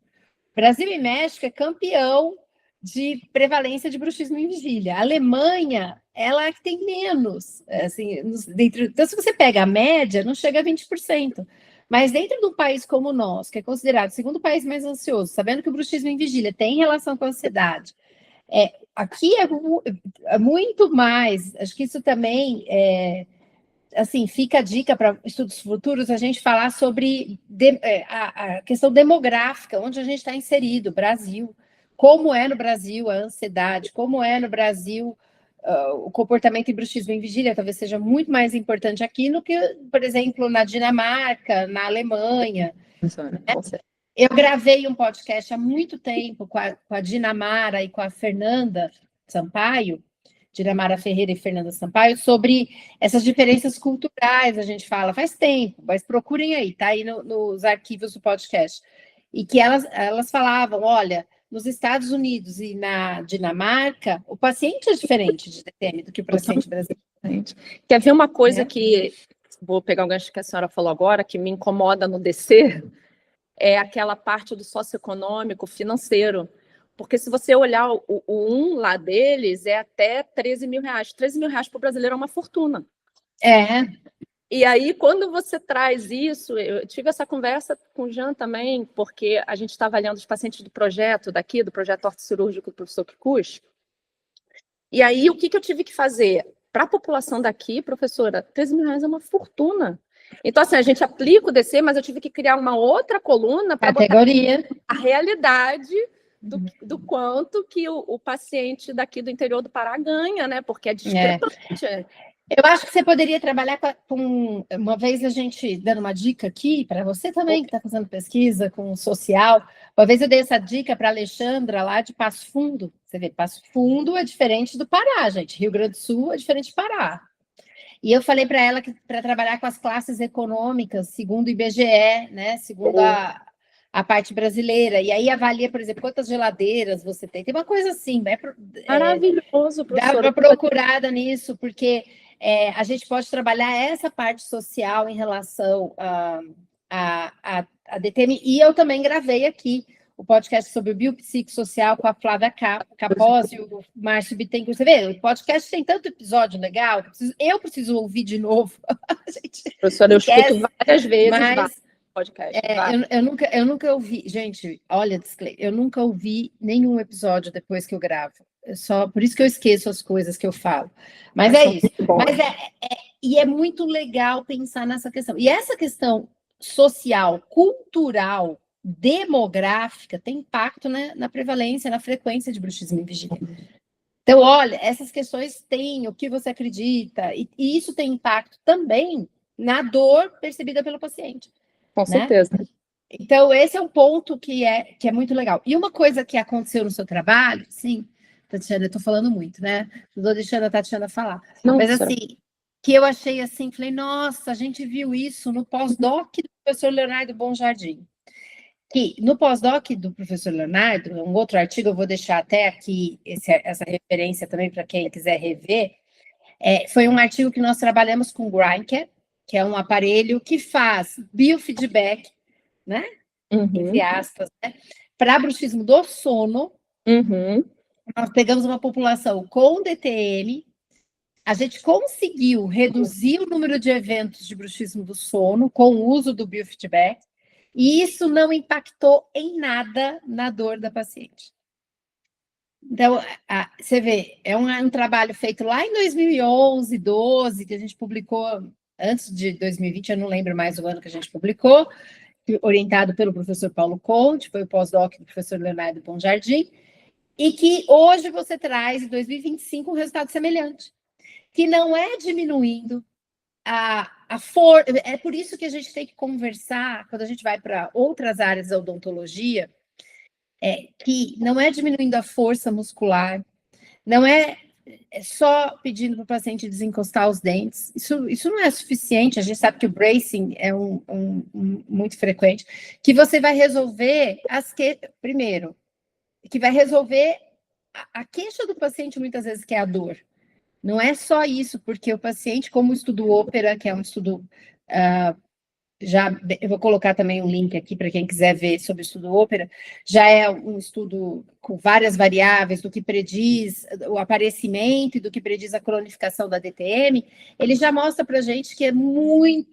Brasil e México é campeão de prevalência de bruxismo em vigília. A Alemanha, ela é que tem menos. Assim, então, se você pega a média, não chega a 20%. Mas dentro de um país como o nosso, que é considerado o segundo país mais ansioso, sabendo que o bruxismo em vigília tem relação com a ansiedade, aqui é muito mais. Acho que isso também assim, fica a dica para estudos futuros a gente falar sobre a questão demográfica, onde a gente está inserido, Brasil. Como é no Brasil a ansiedade, como é no Brasil o comportamento em bruxismo em vigília, talvez seja muito mais importante aqui do que, por exemplo, na Dinamarca, na Alemanha. Eu gravei um podcast há muito tempo com a Dinamara e com a Fernanda Sampaio, Dinamara Ferreira e Fernanda Sampaio, sobre essas diferenças culturais, a gente fala, faz tempo, mas procurem aí, tá aí nos arquivos do podcast. E que elas falavam, olha, nos Estados Unidos e na Dinamarca, o paciente é diferente de DTM do que o paciente brasileiro. Quer ver uma coisa que, vou pegar o gancho que a senhora falou agora, que me incomoda no DC, é aquela parte do socioeconômico financeiro. Porque se você olhar o lá deles, é até 13 mil reais. 13 mil reais para o brasileiro é uma fortuna. E aí, quando você traz isso, eu tive essa conversa com o Jean também, porque a gente está avaliando os pacientes do projeto ortocirúrgico do professor Kikuchi. E aí, o que eu tive que fazer? Para a população daqui, professora, 13 mil reais é uma fortuna. Então, assim, a gente aplica o DC, mas eu tive que criar uma outra coluna para botar a realidade do quanto que o paciente daqui do interior do Pará ganha, né? Porque é discrepante. Eu acho que você poderia trabalhar com... Uma vez a gente, dando uma dica aqui, para você também, que está fazendo pesquisa com social, uma vez eu dei essa dica para a Alexandra, lá de Passo Fundo. Você vê, Passo Fundo é diferente do Pará, gente. Rio Grande do Sul é diferente do Pará. E eu falei para ela que para trabalhar com as classes econômicas, segundo o IBGE, né? Segundo a parte brasileira. E aí avalia, por exemplo, quantas geladeiras você tem. Tem uma coisa assim, maravilhoso, professora. Dá uma procurada nisso, porque a gente pode trabalhar essa parte social em relação a DTM. E eu também gravei aqui o podcast sobre o biopsicossocial com a Flávia Capozzi e o Márcio Bittencourt. Você vê, o podcast tem tanto episódio legal que eu preciso ouvir de novo. Professora, eu escuto várias vezes, mas podcast. Eu nunca ouvi, gente, olha, eu nunca ouvi nenhum episódio depois que eu gravo. Por isso que eu esqueço as coisas que eu falo. Mas é isso. Mas e é muito legal pensar nessa questão. E essa questão social, cultural, demográfica tem impacto, né, na prevalência, na frequência de bruxismo em vigília. Então, olha, essas questões têm o que você acredita, e isso tem impacto também na dor percebida pelo paciente. Com certeza. Então, esse é um ponto que é muito legal. E uma coisa que aconteceu no seu trabalho, sim, Tatiana, eu estou falando muito, né? Estou deixando a Tatiana falar. Mas assim, que eu achei assim, falei, nossa, a gente viu isso no pós-doc do professor Leonardo Bonjardim. Que no pós-doc do professor Leonardo, um outro artigo, eu vou deixar até aqui essa referência também para quem quiser rever, foi um artigo que nós trabalhamos com o Grindcare, que é um aparelho que faz biofeedback, né? Entre aspas, né? Para bruxismo do sono. Nós pegamos uma população com DTM, a gente conseguiu reduzir o número de eventos de bruxismo do sono com o uso do biofeedback, e isso não impactou em nada na dor da paciente. Então, você vê, é um trabalho feito lá em 2011, 12, que a gente publicou antes de 2020, eu não lembro mais o ano que a gente publicou, orientado pelo professor Paulo Conte, foi o pós-doc do professor Leonardo Bonjardim, e que hoje você traz, em 2025, um resultado semelhante, que não é diminuindo a força. É por isso que a gente tem que conversar, quando a gente vai para outras áreas da odontologia, que não é diminuindo a força muscular, não é só pedindo para o paciente desencostar os dentes. Isso não é suficiente. A gente sabe que o bracing é muito frequente, que você vai resolver primeiro, que vai resolver a queixa do paciente muitas vezes, que é a dor. Não é só isso, porque o paciente, como o estudo ópera, que é um estudo eu vou colocar também um link aqui para quem quiser ver sobre o estudo ópera, já é um estudo com várias variáveis do que prediz o aparecimento e do que prediz a cronificação da DTM, ele já mostra para a gente que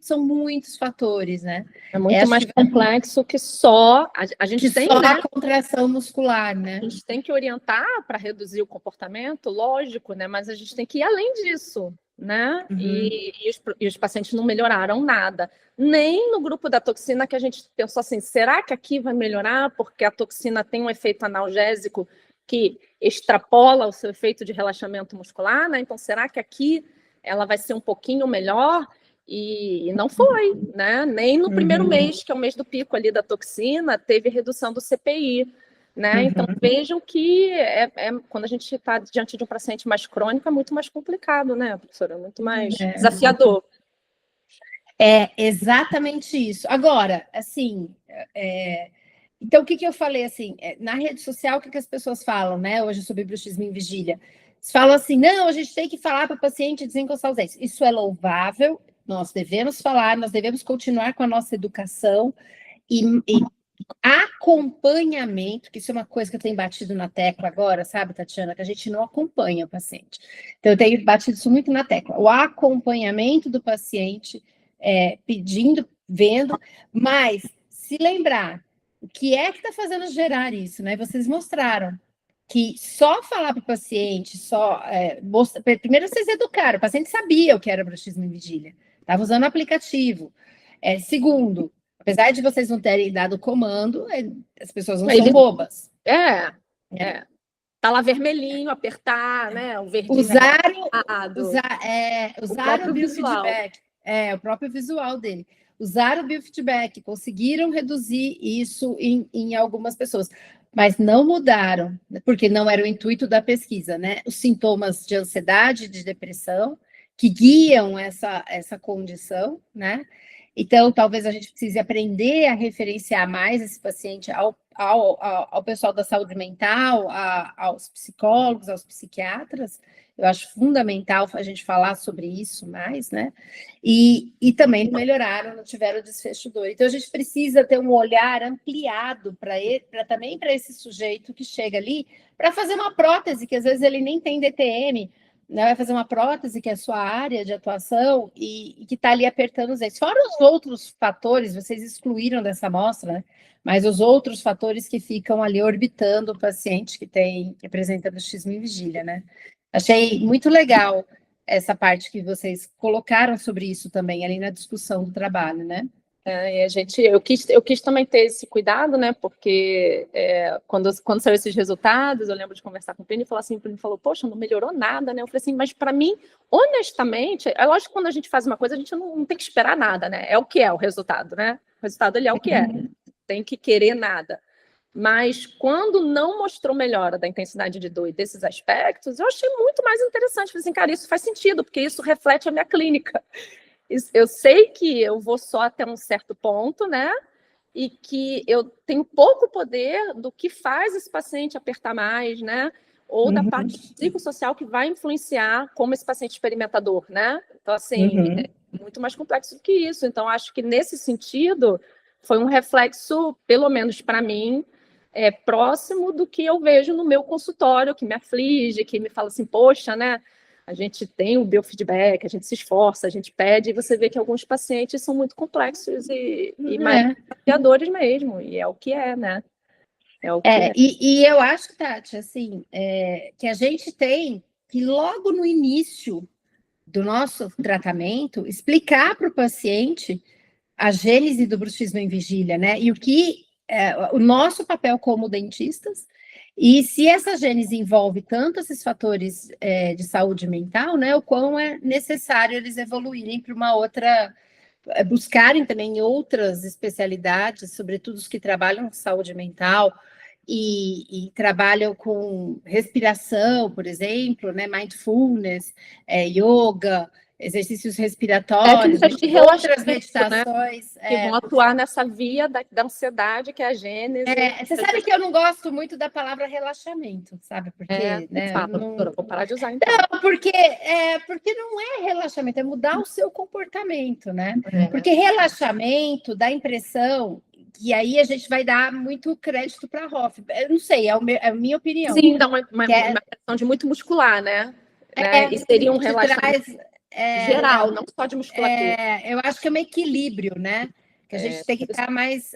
são muitos fatores, né? É muito mais complexo que só a gente tem, só né? a contração muscular, né? A gente tem que orientar para reduzir o comportamento, lógico, né? Mas a gente tem que ir além disso, né? E os pacientes não melhoraram nada. Nem no grupo da toxina, que a gente pensou assim, será que aqui vai melhorar? Porque a toxina tem um efeito analgésico que extrapola o seu efeito de relaxamento muscular, né? Então, será que aqui ela vai ser um pouquinho melhor? E não foi, né? Nem no primeiro mês, que é o mês do pico ali da toxina, teve redução do CPI. né? Então, vejam que quando a gente está diante de um paciente mais crônico, é muito mais complicado, né, professora? É muito mais desafiador. É exatamente isso. Agora, assim, então o que eu falei assim, na rede social, o que as pessoas falam, né, hoje sobre bruxismo em vigília? Eles falam assim, não, a gente tem que falar para o paciente desencostar os dentes. Isso é louvável, nós devemos falar, nós devemos continuar com a nossa educação e acompanhamento, que isso é uma coisa que eu tenho batido na tecla agora, sabe, Tatiana, que a gente não acompanha o paciente. Então, eu tenho batido isso muito na tecla. O acompanhamento do paciente, pedindo, vendo, mas se lembrar o que é que está fazendo gerar isso, né? Vocês mostraram que só falar para o paciente, primeiro vocês educaram, o paciente sabia o que era bruxismo em vigília, estava usando o aplicativo. Segundo, apesar de vocês não terem dado o comando, as pessoas não são bobas. Tá lá vermelhinho, apertar, né? O verdinho usaram o biofeedback. O próprio visual dele. Usaram o biofeedback, conseguiram reduzir isso em algumas pessoas, mas não mudaram, porque não era o intuito da pesquisa, né? Os sintomas de ansiedade, de depressão, que guiam essa condição, né? Então, talvez a gente precise aprender a referenciar mais esse paciente ao pessoal da saúde mental, aos psicólogos, aos psiquiatras. Eu acho fundamental a gente falar sobre isso mais, né? E também não melhoraram, não tiveram desfecho dor. Então, a gente precisa ter um olhar ampliado também para esse sujeito que chega ali para fazer uma prótese, que às vezes ele nem tem DTM, né, vai fazer uma prótese, que é a sua área de atuação, e que está ali apertando os dentes. Fora os outros fatores, vocês excluíram dessa amostra, né? Mas os outros fatores que ficam ali orbitando o paciente que apresenta bruxismo em vigília, né? Achei muito legal essa parte que vocês colocaram sobre isso também, ali na discussão do trabalho, né? Eu quis também ter esse cuidado, né? Porque quando saiu esses resultados, eu lembro de conversar com o Plínio e falar assim, o Plínio falou, poxa, não melhorou nada, né? Eu falei assim, mas para mim, honestamente, é lógico que quando a gente faz uma coisa, a gente não tem que esperar nada, né? É o que é o resultado, né? O resultado ele é o que é, não tem que querer nada. Mas quando não mostrou melhora da intensidade de dor e desses aspectos, eu achei muito mais interessante. Falei assim, cara, isso faz sentido, porque isso reflete a minha clínica. Eu sei que eu vou só até um certo ponto, né? E que eu tenho pouco poder do que faz esse paciente apertar mais, né? Ou da parte psicossocial que vai influenciar como esse paciente experimentador, né? Então, assim, é muito mais complexo do que isso. Então, acho que nesse sentido, foi um reflexo, pelo menos para mim, próximo do que eu vejo no meu consultório, que me aflige, que me fala assim, poxa, né? A gente tem o biofeedback, a gente se esforça, a gente pede, e você vê que alguns pacientes são muito complexos e mais desafiadores mesmo, e é o que é, né? É o que é. E eu acho, Tati, assim, que a gente tem que logo no início do nosso tratamento explicar para o paciente a gênese do bruxismo em vigília, né? E o nosso papel como dentistas, e se essa gênese envolve tanto esses fatores de saúde mental, né? O quão é necessário eles evoluírem para uma outra, buscarem também outras especialidades, sobretudo os que trabalham com saúde mental e trabalham com respiração, por exemplo, né? Mindfulness, yoga, exercícios respiratórios, outras meditações. Né? Que vão atuar nessa via da ansiedade, que é a gênese. Você sabe que eu não gosto muito da palavra relaxamento, sabe? Porque, né? Doutora, vou parar de usar, então. Não, porque não é relaxamento, é mudar o seu comportamento, né? Porque relaxamento dá a impressão, e aí a gente vai dar muito crédito para a Hoff. Eu não sei, é a minha opinião. Sim, dá uma impressão de muito muscular, né? E seria um relaxamento geral, não só de musculatura. Eu acho que é um equilíbrio, né? Que a gente tem que estar mais,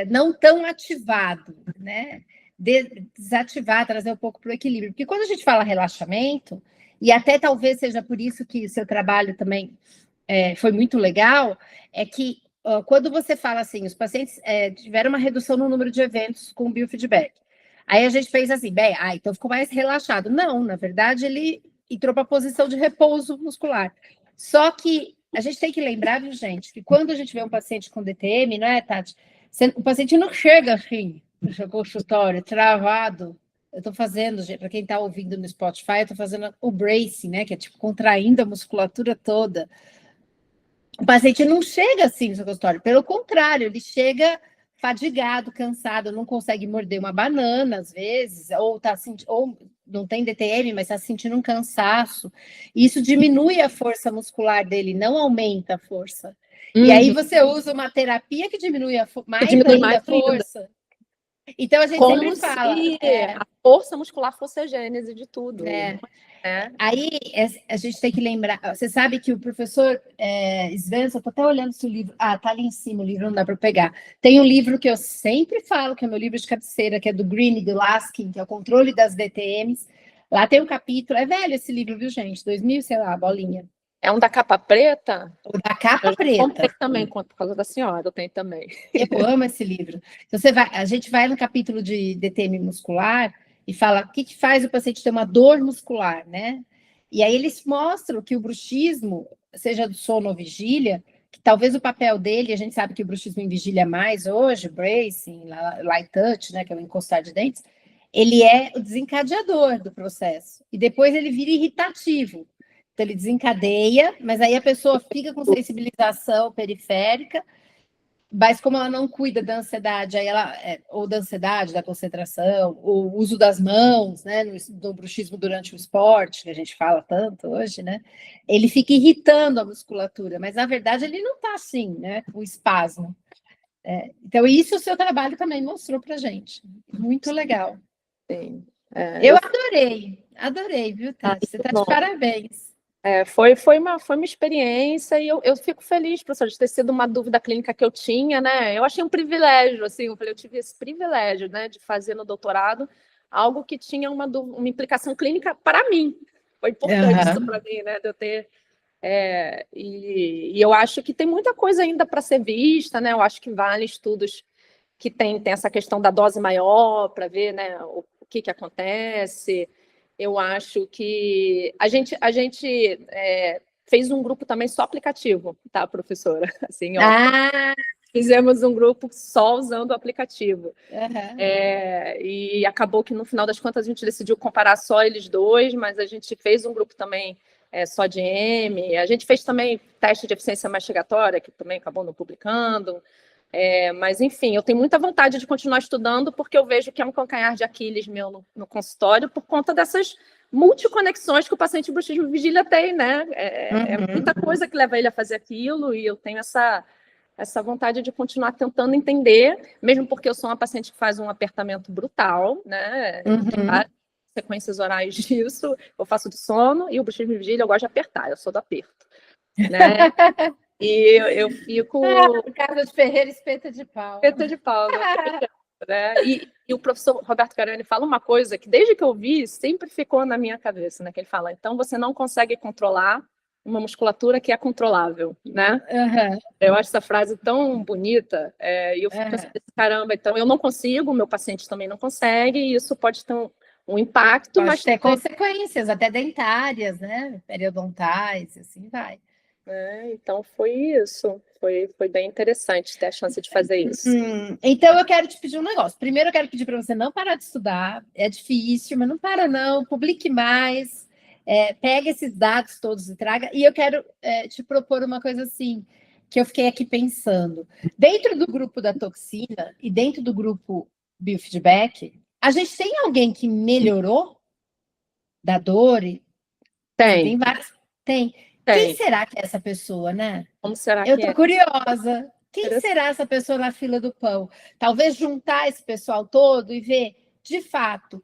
não tão ativado, né? Desativar, trazer um pouco para o equilíbrio. Porque quando a gente fala relaxamento, e até talvez seja por isso que o seu trabalho também foi muito legal, é que quando você fala assim, os pacientes tiveram uma redução no número de eventos com biofeedback. Aí a gente pensa assim, então ficou mais relaxado. Não, na verdade, ele entrou para a posição de repouso muscular. Só que a gente tem que lembrar, viu, gente, que quando a gente vê um paciente com DTM, não é, Tati? O paciente não chega assim, no consultório, travado, eu estou fazendo, para quem está ouvindo no Spotify, eu estou fazendo o bracing, né? Que é tipo contraindo a musculatura toda. O paciente não chega assim no seu consultório, pelo contrário, ele chega fadigado, cansado, não consegue morder uma banana às vezes, ou não tem DTM, mas está sentindo um cansaço. Isso diminui a força muscular dele, não aumenta a força. E aí você usa uma terapia que diminui ainda a força. Então a gente como sempre fala. Se a força muscular fosse a gênese de tudo. Aí a gente tem que lembrar. Você sabe que o professor Svensson, estou até olhando se o livro. Ah, tá ali em cima, o livro não dá para pegar. Tem um livro que eu sempre falo, que é meu livro de cabeceira, que é do Green e do Laskin, que é o controle das DTMs. Lá tem um capítulo. É velho esse livro, viu, gente? 2000, sei lá, bolinha. É um da capa preta? O da capa preta. Eu comprei também, por causa da senhora, eu tenho também. Eu amo esse livro. Então, a gente vai no capítulo de DTM muscular e fala o que faz o paciente ter uma dor muscular, né? E aí eles mostram que o bruxismo, seja do sono ou vigília, que talvez o papel dele, a gente sabe que o bruxismo em vigília mais hoje, bracing, light touch, né, que é o encostar de dentes, ele é o desencadeador do processo. E depois ele vira irritativo. Então ele desencadeia, mas aí a pessoa fica com sensibilização periférica, mas como ela não cuida da ansiedade, aí ou da ansiedade, da concentração, o uso das mãos, né, no bruxismo durante o esporte, que a gente fala tanto hoje, né, ele fica irritando a musculatura, mas na verdade ele não está assim, né, o espasmo. Então isso o seu trabalho também mostrou para gente, muito legal. Sim. Eu adorei, viu, Tati? Você está de parabéns. Foi uma experiência e eu fico feliz, professor, de ter sido uma dúvida clínica que eu tinha, né? Eu achei um privilégio, assim, eu tive esse privilégio, né, de fazer no doutorado algo que tinha uma implicação clínica para mim. Foi importante isso para mim, né, de eu ter... E eu acho que tem muita coisa ainda para ser vista, né? Eu acho que vale estudos que tem essa questão da dose maior para ver, né, o que acontece. Eu acho que a gente fez um grupo também só aplicativo, tá, professora? Assim, fizemos um grupo só usando o aplicativo. E acabou que, no final das contas, a gente decidiu comparar só eles dois, mas a gente fez um grupo também só de M. A gente fez também teste de eficiência mastigatória, que também acabou não publicando. Mas, enfim, eu tenho muita vontade de continuar estudando, porque eu vejo que é um calcanhar de Aquiles meu no consultório, por conta dessas multiconexões que o paciente de bruxismo vigília tem, né? É muita coisa que leva ele a fazer aquilo, e eu tenho essa vontade de continuar tentando entender, mesmo porque eu sou uma paciente que faz um apertamento brutal, né? Tem várias sequências orais disso, eu faço de sono, e o bruxismo vigília eu gosto de apertar, eu sou do aperto, né? E eu fico... Casa de Ferreira, espeta de pau. Espeta de pau, né? E o professor Roberto Carani fala uma coisa que, desde que eu vi, sempre ficou na minha cabeça, né? Que ele fala, então você não consegue controlar uma musculatura que é controlável, né? Eu acho essa frase tão bonita, e eu fico pensando, caramba, então eu não consigo, o meu paciente também não consegue, e isso pode ter um impacto, mas ter consequências, até dentárias, né? Periodontais, assim vai. Então foi isso, foi bem interessante ter a chance de fazer isso. Então eu quero te pedir um negócio. Primeiro eu quero pedir para você não parar de estudar, é difícil, mas não para não, publique mais, pega esses dados todos e traga, e eu quero te propor uma coisa assim, que eu fiquei aqui pensando. Dentro do grupo da toxina e dentro do grupo biofeedback, a gente tem alguém que melhorou da dor? Tem vários? Tem. Quem será que é essa pessoa, né? Como será eu tô curiosa. Quem será essa pessoa na fila do pão? Talvez juntar esse pessoal todo e ver, de fato,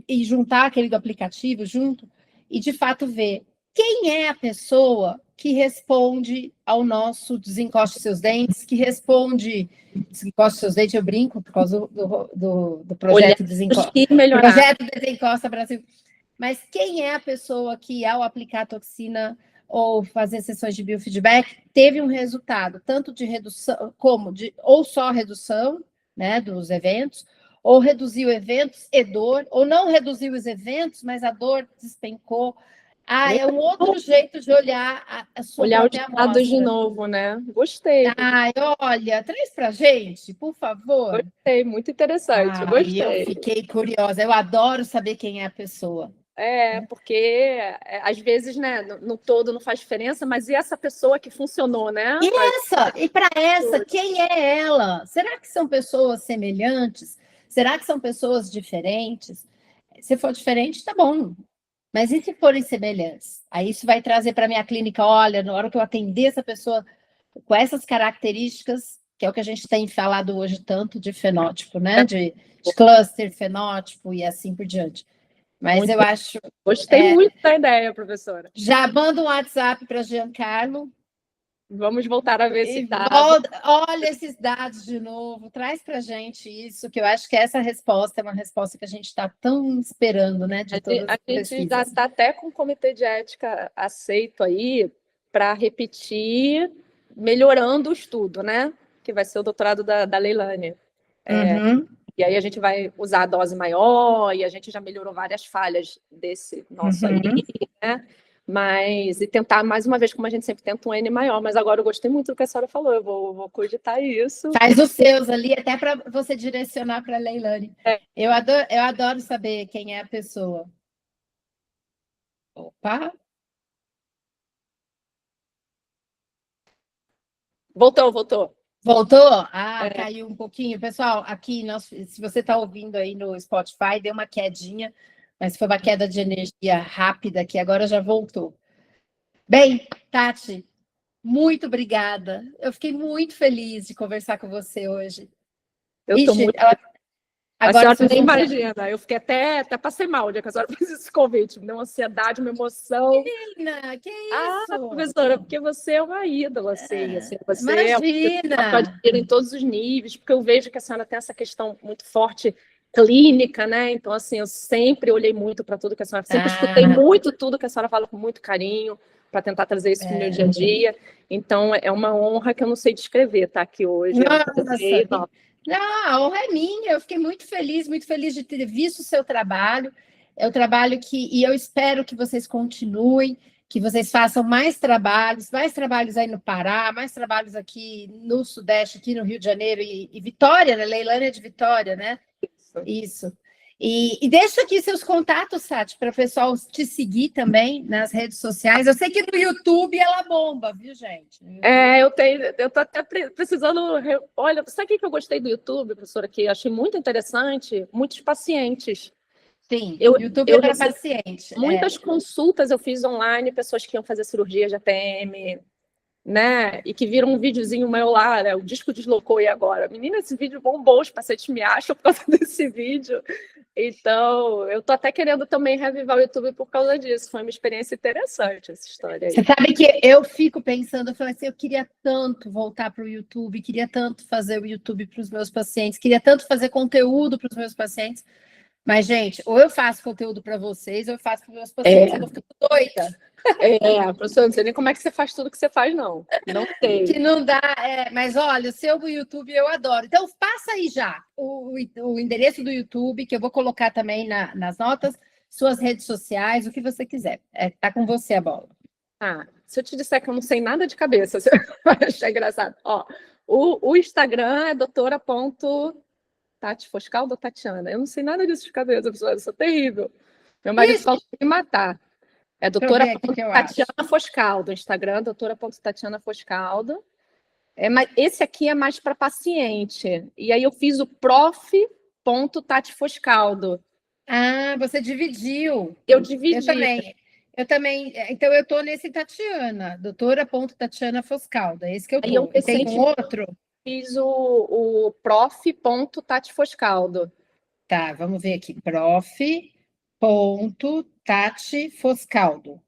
e juntar aquele do aplicativo junto, e de fato ver quem é a pessoa que responde ao nosso desencoste seus dentes, que responde desencoste seus dentes, eu brinco por causa do projeto Projeto Desencosta Brasil. Mas quem é a pessoa que, ao aplicar a toxina ou fazer sessões de biofeedback, teve um resultado, tanto de redução, ou só redução, né, dos eventos, ou reduziu eventos e dor, ou não reduziu os eventos, mas a dor despencou. Ah, é um outro jeito de olhar a sua Olhar os própria dados de amostra. novo, né? Gostei, Ai, olha, traz pra gente, por favor. gostei, muito interessante, eu Ai, eu gostei. fiquei curiosa. Eu adoro saber quem é a pessoa. Porque às vezes, né, no todo não faz diferença, mas e essa pessoa que funcionou, né? E para essa, quem é ela? Será que são pessoas semelhantes? Será que são pessoas diferentes? Se for diferente, tá bom. Mas e se forem semelhantes? Aí isso vai trazer para minha clínica, olha, na hora que eu atender essa pessoa com essas características, que é o que a gente tem falado hoje tanto de fenótipo, né? De cluster, fenótipo e assim por diante. Mas Muito, eu acho. gostei muito da ideia, professora. Já manda um WhatsApp para Giancarlo. Vamos voltar a ver esse E dado. olha esses dados de novo, traz para a gente isso, que eu acho que essa resposta é uma resposta que a gente está tão esperando, né, de todas A as gente já pesquisas. está até com o comitê de ética aceito aí para repetir, melhorando o estudo, né? Que vai ser o doutorado da Leilane. Uhum, E aí a gente vai usar a dose maior, e a gente já melhorou várias falhas desse nosso aí, uhum. né? Mas, e tentar mais uma vez, como a gente sempre tenta, um N maior. Mas agora eu gostei muito do que a senhora falou, eu vou cogitar isso. Faz os seus ali, até para você direcionar para a Leilane. Eu adoro saber quem é a pessoa. Opa! Voltou. Voltou? Ah, caiu um pouquinho. Pessoal, aqui, se você está ouvindo aí no Spotify, deu uma quedinha, mas foi uma queda de energia rápida que agora já voltou. Bem, Tati, muito obrigada. Eu fiquei muito feliz de conversar com você hoje. Eu estou Ixi, muito. A agora senhora se nem você... imagina, eu fiquei até passei mal o dia que a senhora fez esse convite, me deu uma ansiedade, uma emoção. Menina, que Ah, isso? professora, porque você é uma ídola, assim, você é uma pessoa que eu Imagina! admiro em todos os níveis, porque eu vejo que a senhora tem essa questão muito forte clínica, né? Então, assim, eu sempre olhei muito para tudo que a senhora, sempre escutei Ah, muito tudo que a senhora fala com muito carinho, para tentar trazer isso para o meu dia a dia. Então, é uma honra que eu não sei descrever estar aqui hoje. É um nossa! prazer enorme. Não, a honra é minha. Eu fiquei muito feliz de ter visto o seu trabalho. É o trabalho e eu espero que vocês continuem, que vocês façam mais trabalhos aí no Pará, mais trabalhos aqui no Sudeste, aqui no Rio de Janeiro e Vitória, né? Leilândia de Vitória, né? Isso. E deixa aqui seus contatos, Sati, para o pessoal te seguir também nas redes sociais. Eu sei que no YouTube ela bomba, viu, gente? Eu tô até precisando. Olha, sabe o que eu gostei do YouTube, professora, que eu achei muito interessante? Muitos pacientes. Sim, Eu, YouTube é eu para recebi paciente. muitas consultas, eu fiz online, pessoas que iam fazer cirurgia de ATM, né? E que viram um videozinho meu lá, né? O disco deslocou e agora? Menina, esse vídeo bombou, os pacientes me acham por causa desse vídeo. Então, eu tô até querendo também revivar o YouTube por causa disso. Foi uma experiência interessante essa história aí. Você sabe que eu fico pensando, eu falei assim, eu queria tanto voltar para o YouTube, queria tanto fazer o YouTube para os meus pacientes, queria tanto fazer conteúdo para os meus pacientes, mas, gente, ou eu faço conteúdo para vocês, ou eu faço para os meus pacientes, eu vou ficando doida. Professor, não sei nem como é que você faz tudo que você faz, não. Não sei. Que não dá, mas olha, o seu YouTube eu adoro. Então, passa aí já o endereço do YouTube, que eu vou colocar também nas notas, suas redes sociais, o que você quiser. Tá com você a bola. Se eu te disser que eu não sei nada de cabeça, você vai achar engraçado. Ó, o Instagram é doutora.Tati Foscaldo ou Tatiana. Eu não sei nada disso de cabeça, pessoal. Eu sou terrível. Meu marido Ixi, fala que me matar. É deixa eu ver aqui o que eu acho. doutora.Tatiana Foscaldo. Instagram, doutora.Tatiana Foscaldo. Mas esse aqui é mais para paciente. E aí eu fiz o prof.Tati Foscaldo. Ah, você dividiu. Eu dividi. Eu também. Então, eu estou nesse Tatiana, doutora.Tatiana Foscaldo. É esse que eu Aí eu estou. E tem um outro? fiz o prof.Tati Foscaldo. Tá, vamos ver aqui. Prof.Tati Foscaldo.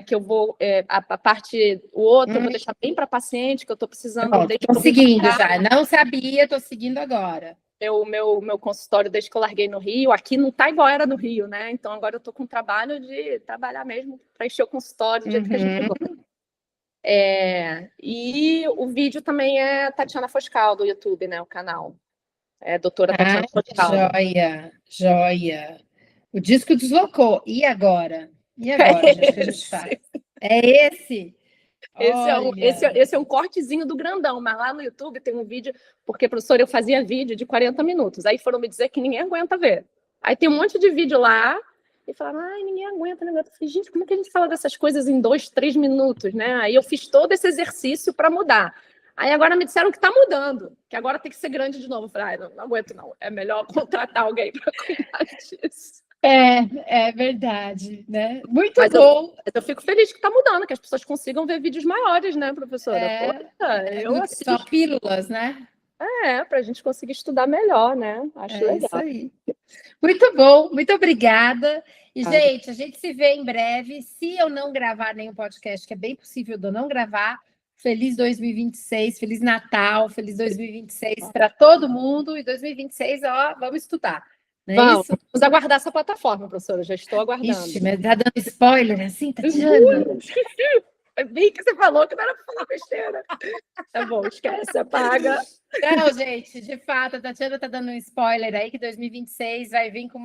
Que eu vou, a parte, o outro eu vou deixar bem para paciente, que eu estou precisando, desde que Estou eu vim seguindo pra cá, já. Não sabia, estou seguindo agora. meu consultório desde que eu larguei no Rio, aqui não tá igual era no Rio, né? Então agora eu estou com trabalho de trabalhar mesmo para encher o consultório do jeito que a gente gosta. E o vídeo também é Tatiana Foscaldo, do YouTube, né? O canal. É doutora Tatiana Foscaldo. Joia, joia. O disco deslocou. E agora? E agora, gente, o que a gente faz? É esse? Esse é um cortezinho do grandão, mas lá no YouTube tem um vídeo, porque, professor, eu fazia vídeo de 40 minutos, aí foram me dizer que ninguém aguenta ver. Aí tem um monte de vídeo lá, e falaram, ai, ninguém aguenta, Eu falei, gente, como é que a gente fala dessas coisas em 2, 3 minutos, né? Aí eu fiz todo esse exercício para mudar. Aí agora me disseram que está mudando, que agora tem que ser grande de novo. Eu falei, não aguento não, é melhor contratar alguém para cuidar disso. É verdade, né? Muito Mas bom. eu fico feliz que está mudando, que as pessoas consigam ver vídeos maiores, né, professora? Eu assisto. Só pílulas, né? Para a gente conseguir estudar melhor, né? Acho legal. Isso aí. Muito bom, muito obrigada. E, gente, a gente se vê em breve. Se eu não gravar nenhum podcast, que é bem possível de eu não gravar, feliz 2026, feliz Natal, feliz 2026 para todo mundo. E 2026, vamos estudar. Vamos aguardar essa plataforma, professora. Já estou aguardando. Ixi, mas tá dando spoiler assim, Tatiana? Esqueci. Vi que você falou que não era para falar besteira. Tá bom, esquece, apaga. Não, gente, de fato, a Tatiana está dando um spoiler aí que 2026 vai vir com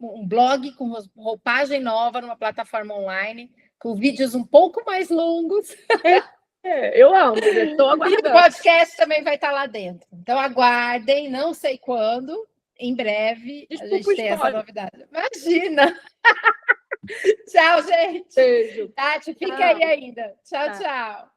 um blog com roupagem nova numa plataforma online, com vídeos um pouco mais longos. Eu amo, estou aguardando. E o podcast também vai estar lá dentro. Então, aguardem, não sei quando, em breve, a gente tem essa novidade. Imagina! Tchau, gente! Beijo. Tati, fica aí ainda. Tchau, tchau.